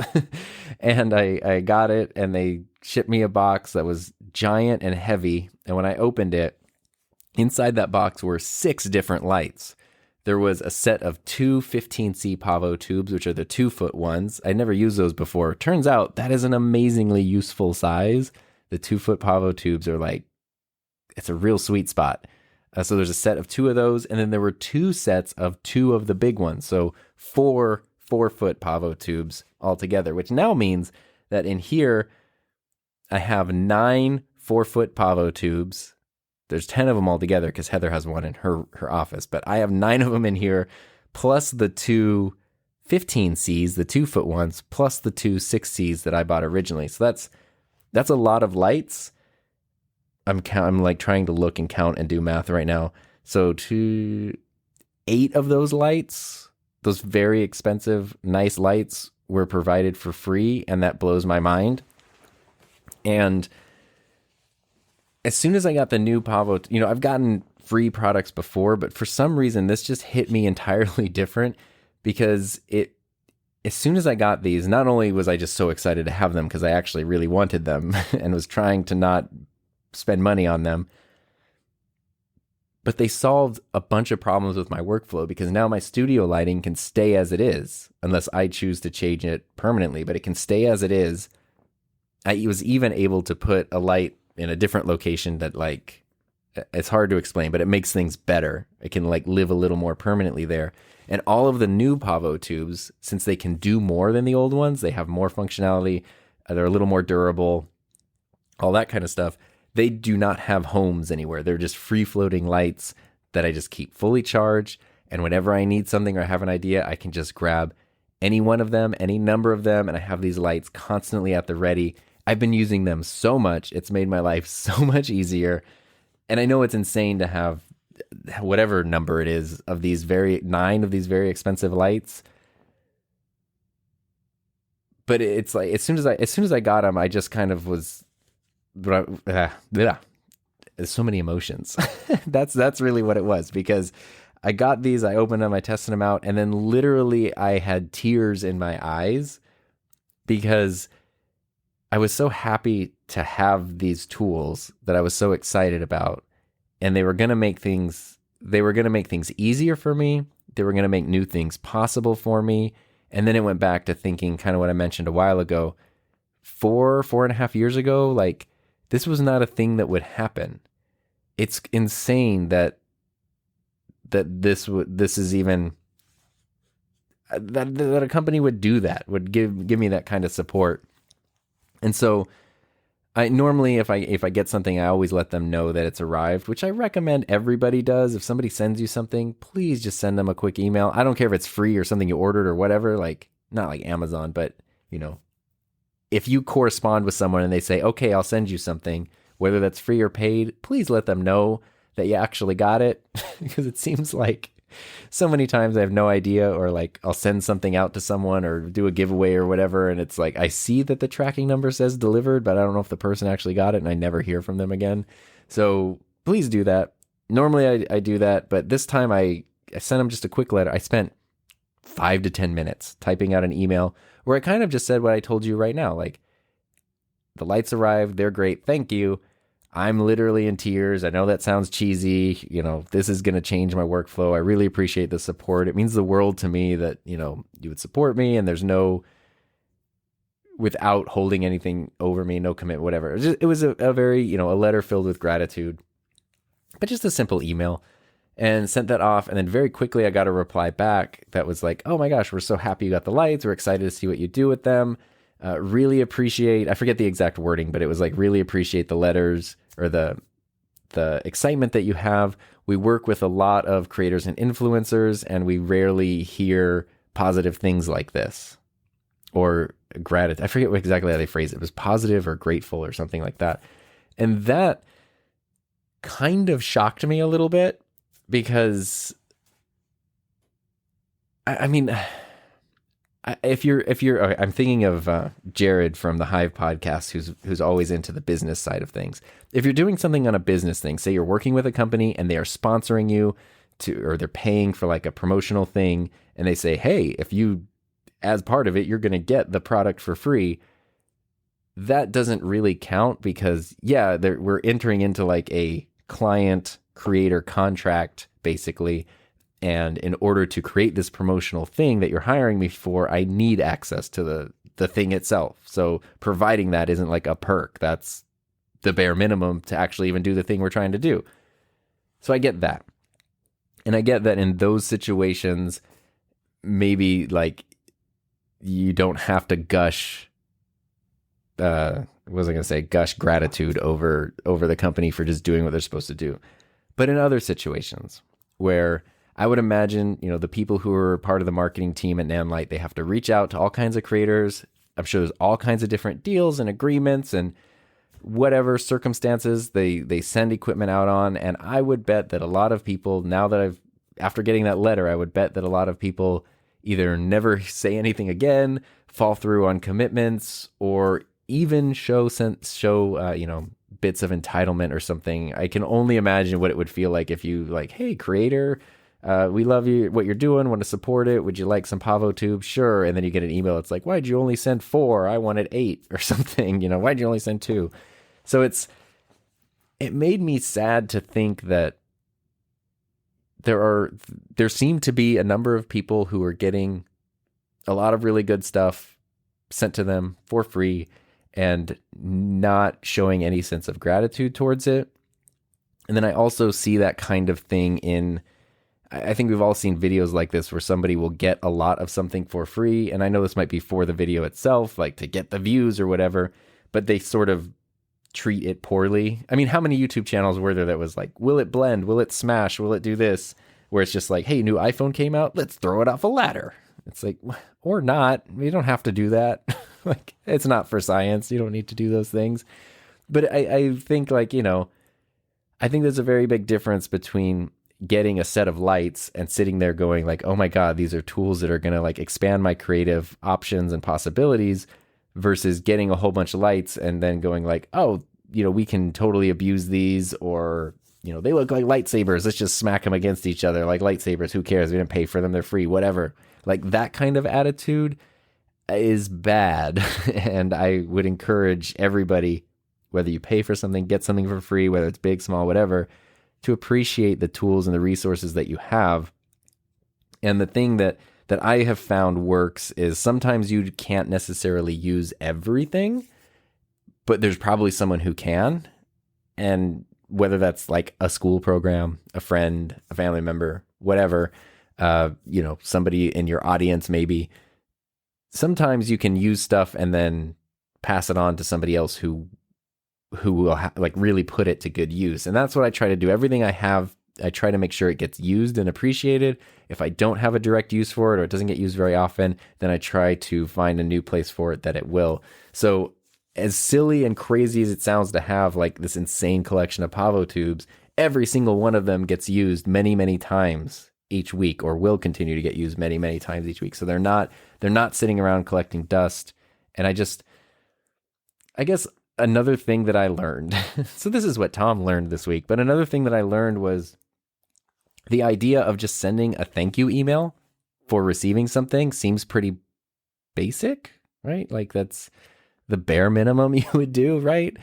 And I got it, and they shipped me a box that was giant and heavy. And when I opened it, inside that box were 6 different lights. There was a set of 2 15C Pavo tubes, which are the 2-foot ones. I never used those before. Turns out that is an amazingly useful size. The 2-foot Pavo tubes are like, it's a real sweet spot. So there's a set of 2 of those, and then there were 2 sets of 2 of the big ones. So 4 4-foot Pavo tubes altogether, which now means that in here, I have 9 4-foot Pavo tubes. There's 10 of them altogether because Heather has one in her office, but I have 9 of them in here, plus the 2 15Cs, the 2-foot ones, plus the 2 6Cs that I bought originally. So that's a lot of lights. I'm like trying to look and count and do math right now. So 8 of those lights, those very expensive, nice lights, were provided for free, and that blows my mind. And as soon as I got the new Pavo, I've gotten free products before, but for some reason this just hit me entirely different, because as soon as I got these, not only was I just so excited to have them because I actually really wanted them and was trying to not spend money on them, but they solved a bunch of problems with my workflow, because now my studio lighting can stay as it is unless I choose to change it permanently, but it can stay as it is. I was even able to put a light in a different location that, like, it's hard to explain, but it makes things better. It can like live a little more permanently there. And all of the new Pavo tubes, since they can do more than the old ones, they have more functionality, they're a little more durable, all that kind of stuff. They do not have homes anywhere. They're just free-floating lights that I just keep fully charged. And whenever I need something or have an idea, I can just grab any one of them, any number of them, and I have these lights constantly at the ready. I've been using them so much. It's made my life so much easier. And I know it's insane to have whatever number it is of these 9 of these very expensive lights. But it's like, as soon as I got them, I just kind of was, there's so many emotions. That's really what it was, because I got these, I opened them, I tested them out, and then literally I had tears in my eyes because I was so happy to have these tools that I was so excited about, and they were going to make things easier for me. They were going to make new things possible for me. And then it went back to thinking kind of what I mentioned a while ago, 4.5 years ago, like, this was not a thing that would happen. It's insane that this is even that a company would do that, would give me that kind of support. And so I normally, if I get something, I always let them know that it's arrived, which I recommend everybody does. If somebody sends you something, please just send them a quick email. I don't care if it's free or something you ordered or whatever, like, not like Amazon, but if you correspond with someone and they say, okay, I'll send you something, whether that's free or paid, please let them know that you actually got it. Because it seems like so many times I have no idea, or like I'll send something out to someone or do a giveaway or whatever, and it's like I see that the tracking number says delivered, but I don't know if the person actually got it, and I never hear from them again. So please do that. Normally I do that, but this time I sent them just a quick letter. I spent 5 to 10 minutes typing out an email where I kind of just said what I told you right now. Like, the lights arrived, they're great, thank you. I'm literally in tears. I know that sounds cheesy. This is going to change my workflow. I really appreciate the support. It means the world to me that, you would support me, and there's no, without holding anything over me, no commit, whatever. It was a very, a letter filled with gratitude, but just a simple email, and sent that off. And then very quickly I got a reply back that was like, oh my gosh, we're so happy you got the lights. We're excited to see what you do with them. Really appreciate, I forget the exact wording, but it was like, really appreciate the letters or the excitement that you have. We work with a lot of creators and influencers, and we rarely hear positive things like this, or gratitude. I forget exactly how they phrase it. It was positive or grateful or something like that. And that kind of shocked me a little bit, because I mean, if you're, okay, I'm thinking of Jared from the Hive podcast, who's always into the business side of things. If you're doing something on a business thing, say you're working with a company and they are sponsoring you or they're paying for like a promotional thing, and they say, hey, if you, as part of it, you're going to get the product for free. That doesn't really count, because we're entering into like a client creator contract basically. And in order to create this promotional thing that you're hiring me for, I need access to the thing itself. So providing that isn't like a perk. That's the bare minimum to actually even do the thing we're trying to do. So I get that. And I get that in those situations, maybe like you don't have to gush, what was I going to say? Gush gratitude over the company for just doing what they're supposed to do. But in other situations where I would imagine, the people who are part of the marketing team at Nanlite, they have to reach out to all kinds of creators. I'm sure there's all kinds of different deals and agreements, and whatever circumstances they send equipment out on. And I would bet that a lot of people, after getting that letter, I would bet that a lot of people either never say anything again, fall through on commitments, or even show bits of entitlement or something. I can only imagine what it would feel like if you like, hey, creator, we love you, what you're doing, want to support it. Would you like some Pavo tubes? Sure. And then you get an email. It's like, why'd you only send 4? I wanted 8 or something. Why'd you only send 2? So it made me sad to think that there seem to be a number of people who are getting a lot of really good stuff sent to them for free and not showing any sense of gratitude towards it. And then I also see that kind of thing I think we've all seen videos like this where somebody will get a lot of something for free. And I know this might be for the video itself, like to get the views or whatever, but they sort of treat it poorly. I mean, how many YouTube channels were there that was like, will it blend? Will it smash? Will it do this? Where it's just like, hey, new iPhone came out. Let's throw it off a ladder. It's like, or not. You don't have to do that. Like, it's not for science. You don't need to do those things. But I think I think there's a very big difference between getting a set of lights and sitting there going like, oh my God, these are tools that are going to like expand my creative options and possibilities, versus getting a whole bunch of lights and then going like, oh, we can totally abuse these, or, they look like lightsabers. Let's just smack them against each other like lightsabers. Who cares? We didn't pay for them. They're free, whatever. Like that kind of attitude is bad. And I would encourage everybody, whether you pay for something, get something for free, whether it's big, small, whatever, to appreciate the tools and the resources that you have. And the thing that I have found works is sometimes you can't necessarily use everything, but there's probably someone who can. And whether that's like a school program, a friend, a family member, whatever, somebody in your audience, maybe. Sometimes you can use stuff and then pass it on to somebody else who will really put it to good use. And that's what I try to do. Everything I have, I try to make sure it gets used and appreciated. If I don't have a direct use for it, or it doesn't get used very often, then I try to find a new place for it that it will. So as silly and crazy as it sounds to have like this insane collection of Pavo tubes, every single one of them gets used many, many times each week, or will continue to get used many, many times each week. So they're not sitting around collecting dust. And I guess another thing that I learned, so this is what Tom learned this week, but another thing that I learned was the idea of just sending a thank you email for receiving something seems pretty basic, right? Like that's the bare minimum you would do, right?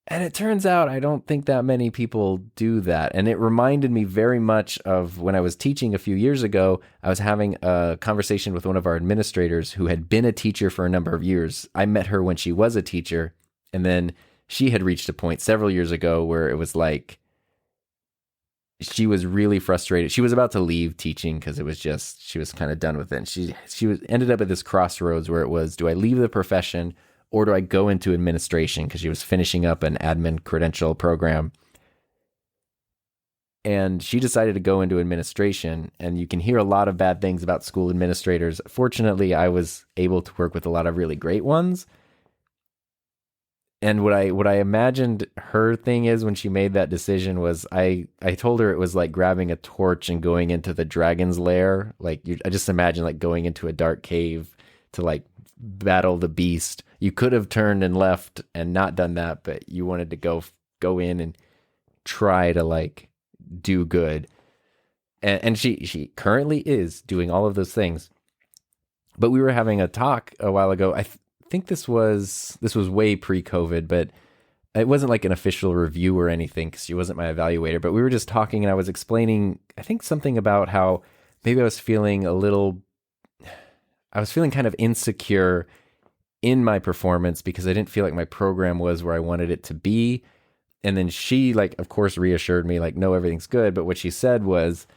And it turns out I don't think that many people do that. And it reminded me very much of when I was teaching a few years ago. I was having a conversation with one of our administrators who had been a teacher for a number of years. I met her when she was a teacher, and then she had reached a point several years ago where it was like she was really frustrated. She was about to leave teaching because she was kind of done with it. And she ended up at this crossroads where it was, do I leave the profession or do I go into administration? Because she was finishing up an admin credential program. And she decided to go into administration. And you can hear a lot of bad things about school administrators. Fortunately, I was able to work with a lot of really great ones. And what I imagined her thing is when she made that decision was I told her it was like grabbing a torch and going into the dragon's lair. I just imagine like going into a dark cave to like battle the beast. You could have turned and left and not done that, but you wanted to go in and try to like do good. And she currently is doing all of those things. But we were having a talk a while ago. I think this was way pre-COVID, but it wasn't like an official review or anything because she wasn't my evaluator. But we were just talking, and I was explaining, I think something about how maybe I was feeling kind of insecure in my performance because I didn't feel like my program was where I wanted it to be. And then she, like, of course, reassured me, like, no, everything's good. But what she said was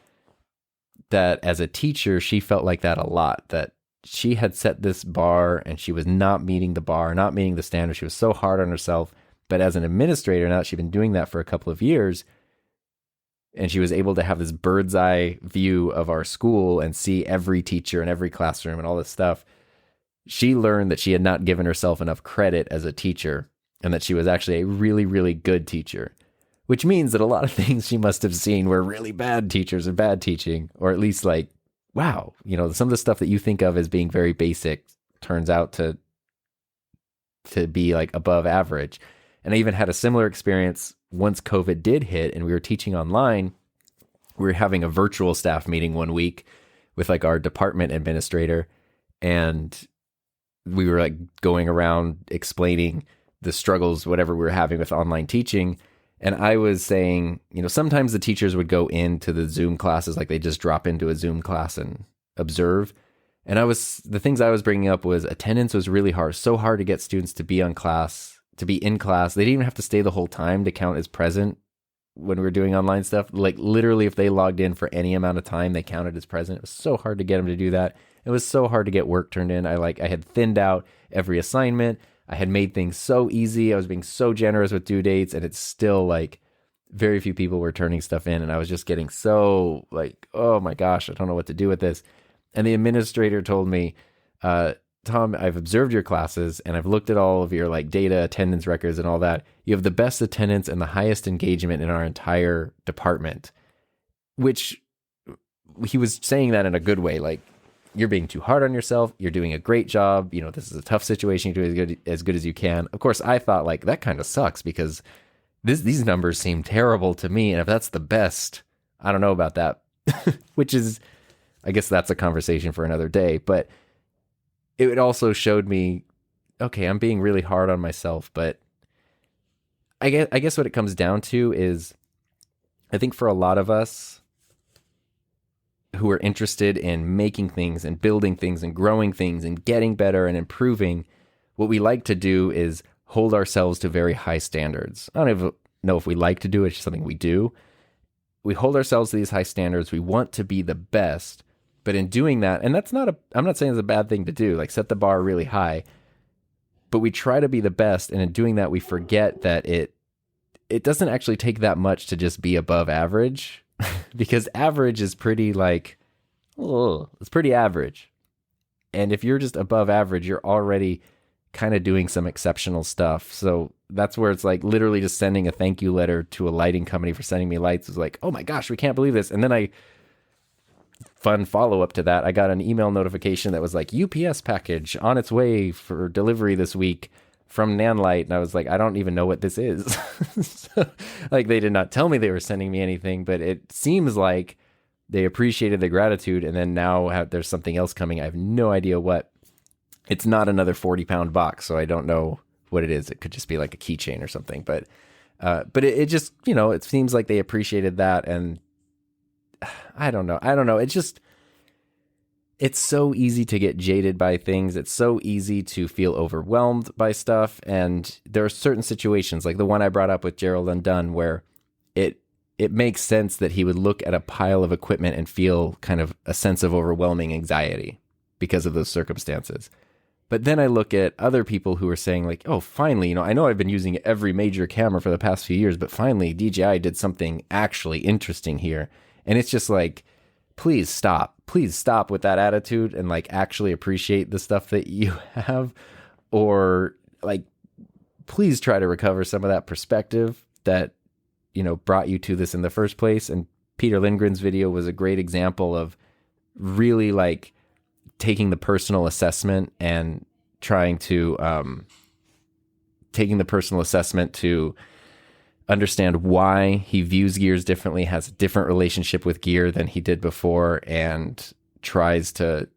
that as a teacher, she felt like that a lot, that she had set this bar and she was not meeting the bar, not meeting the standard. She was so hard on herself. But as an administrator, now that she'd been doing that for a couple of years, and she was able to have this bird's eye view of our school and see every teacher and every classroom and all this stuff, she learned that she had not given herself enough credit as a teacher. and that she was actually a really, really good teacher, which means that a lot of things she must have seen were really bad teachers and bad teaching, or at least like, wow, some of the stuff that you think of as being very basic turns out to be like above average. And I even had a similar experience once COVID did hit and we were teaching online. We were having a virtual staff meeting one week with like our department administrator, and we were like going around explaining the struggles, whatever we were having with online teaching. And I was saying, sometimes the teachers would go into the Zoom classes, like they just drop into a Zoom class and observe. And the things I was bringing up was attendance was really hard, so hard to get students to be in class. They didn't even have to stay the whole time to count as present when we were doing online stuff. Like literally, if they logged in for any amount of time, they counted as present. It was so hard to get them to do that. It was so hard to get work turned in. I had thinned out every assignment. I had made things so easy. I was being so generous with due dates, and it's still like very few people were turning stuff in. And I was just getting so like, oh my gosh, I don't know what to do with this. And the administrator told me, Tom, I've observed your classes and I've looked at all of your like data, attendance records and all that. You have the best attendance and the highest engagement in our entire department, which he was saying that in a good way. Like, you're being too hard on yourself. You're doing a great job. This is a tough situation. You're doing as good as you can. Of course, I thought like that kind of sucks because these numbers seem terrible to me. And if that's the best, I don't know about that, which is, I guess that's a conversation for another day. But it also showed me, okay, I'm being really hard on myself. But I guess what it comes down to is, I think for a lot of us who are interested in making things and building things and growing things and getting better and improving, what we like to do is hold ourselves to very high standards. I don't even know if we like to do it. It's just something we do. We hold ourselves to these high standards. We want to be the best. But in doing that, and I'm not saying it's a bad thing to do, like set the bar really high, but we try to be the best. And in doing that, we forget that it doesn't actually take that much to just be above average. Because average is pretty it's pretty average. And if you're just above average, you're already kind of doing some exceptional stuff. So that's where it's like literally just sending a thank you letter to a lighting company for sending me lights was like, oh my gosh, we can't believe this. And then fun follow-up to that, I got an email notification that was like, UPS package on its way for delivery this week from Nanlite. And I was like, I don't even know what this is. So, like, they did not tell me they were sending me anything, but it seems like they appreciated the gratitude. And then now there's something else coming. I have no idea what. It's not another 40-pound box, so I don't know what it is. It could just be like a keychain or something. But it just, it seems like they appreciated that. And I don't know. It's so easy to get jaded by things. It's so easy to feel overwhelmed by stuff. And there are certain situations, like the one I brought up with Gerald Undone, where it makes sense that he would look at a pile of equipment and feel kind of a sense of overwhelming anxiety because of those circumstances. But then I look at other people who are saying like, oh, finally, I know I've been using every major camera for the past few years, but finally DJI did something actually interesting here. And it's just like, please stop with that attitude and like actually appreciate the stuff that you have, or like, please try to recover some of that perspective that, brought you to this in the first place. And Peter Lindgren's video was a great example of really like taking the personal assessment and trying to, understand why he views gears differently, has a different relationship with gear than he did before, and tries to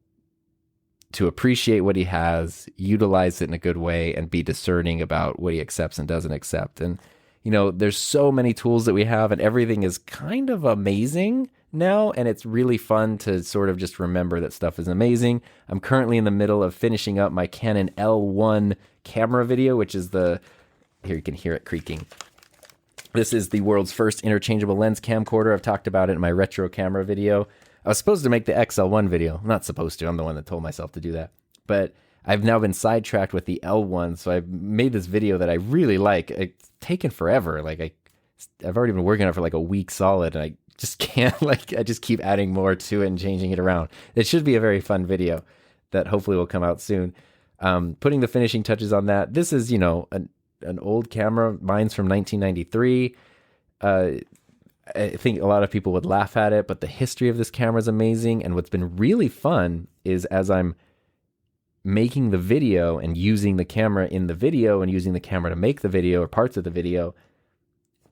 appreciate what he has, utilize it in a good way, and be discerning about what he accepts and doesn't accept. And, there's so many tools that we have, and everything is kind of amazing now, and it's really fun to sort of just remember that stuff is amazing. I'm currently in the middle of finishing up my Canon L1 camera video, which is here you can hear it creaking. This is the world's first interchangeable lens camcorder. I've talked about it in my retro camera video. I was supposed to make the XL1 video. I'm not supposed to. I'm the one that told myself to do that. But I've now been sidetracked with the L1, so I've made this video that I really like. It's taken forever. Like I've already been working on it for like a week solid, and I just can't, I just keep adding more to it and changing it around. It should be a very fun video that hopefully will come out soon. Putting the finishing touches on that. This is, an old camera. Mine's from 1993. I think a lot of people would laugh at it, but the history of this camera is amazing. And what's been really fun is as I'm making the video and using the camera in the video and using the camera to make the video or parts of the video,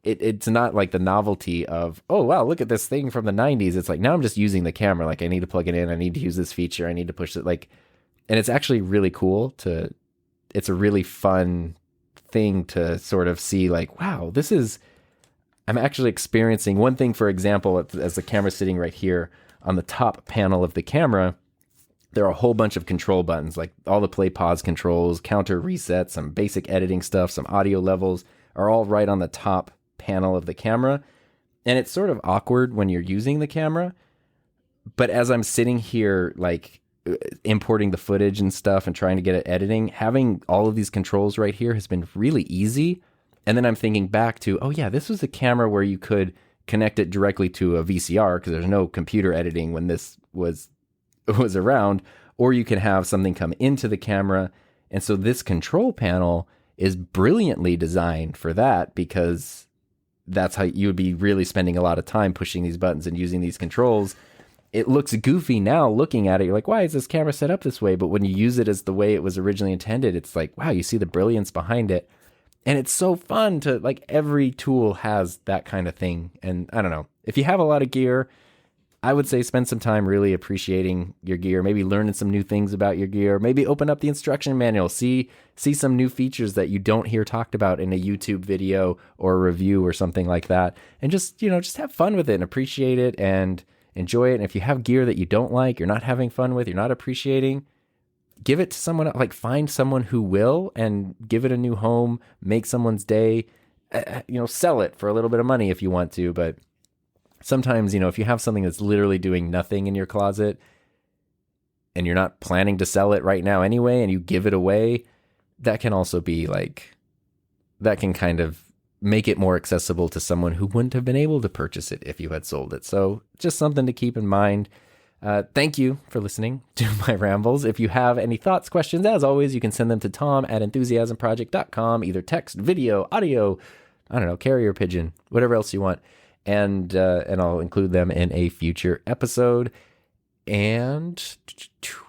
it's not like the novelty of, oh, wow, look at this thing from the 90s. It's like, now I'm just using the camera. Like, I need to plug it in. I need to use this feature. I need to push it. Like, and it's actually really cool it's a really fun thing to sort of see, like, wow, I'm actually experiencing one thing. For example, as the camera's sitting right here on the top panel of the camera, there are a whole bunch of control buttons, like all the play pause controls, counter reset, some basic editing stuff, some audio levels are all right on the top panel of the camera. And it's sort of awkward when you're using the camera. But as I'm sitting here, like importing the footage and stuff and trying to get it editing, having all of these controls right here has been really easy. And then I'm thinking back to, oh yeah, this was a camera where you could connect it directly to a VCR because there's no computer editing when this was around, or you can have something come into the camera. And so this control panel is brilliantly designed for that, because that's how you would be really spending a lot of time pushing these buttons and using these controls. It looks goofy now looking at it. You're like, why is this camera set up this way? But when you use it as the way it was originally intended, it's like, wow, you see the brilliance behind it. And it's so fun to, like, every tool has that kind of thing. And I don't know, if you have a lot of gear, I would say spend some time really appreciating your gear, maybe learning some new things about your gear, maybe open up the instruction manual, see some new features that you don't hear talked about in a YouTube video or a review or something like that. And just have fun with it and appreciate it and enjoy it. And if you have gear that you don't like, you're not having fun with, you're not appreciating, give it to someone, like find someone who will and give it a new home, make someone's day, sell it for a little bit of money if you want to. But sometimes, if you have something that's literally doing nothing in your closet and you're not planning to sell it right now anyway, and you give it away, that can also be like, that can kind of make it more accessible to someone who wouldn't have been able to purchase it if you had sold it. So just something to keep in mind. Thank you for listening to my rambles. If you have any thoughts, questions, as always, you can send them to tom@enthusiasmproject.com, either text, video, audio, I don't know, carrier pigeon, whatever else you want. And I'll include them in a future episode. And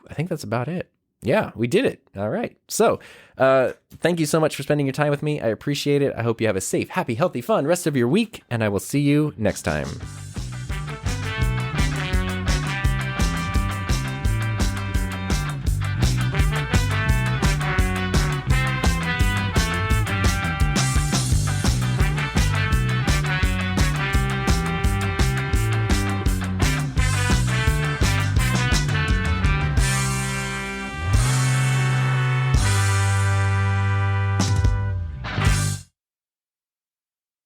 I think that's about it. Yeah, we did it. All right. So thank you so much for spending your time with me. I appreciate it. I hope you have a safe, happy, healthy, fun rest of your week, and I will see you next time.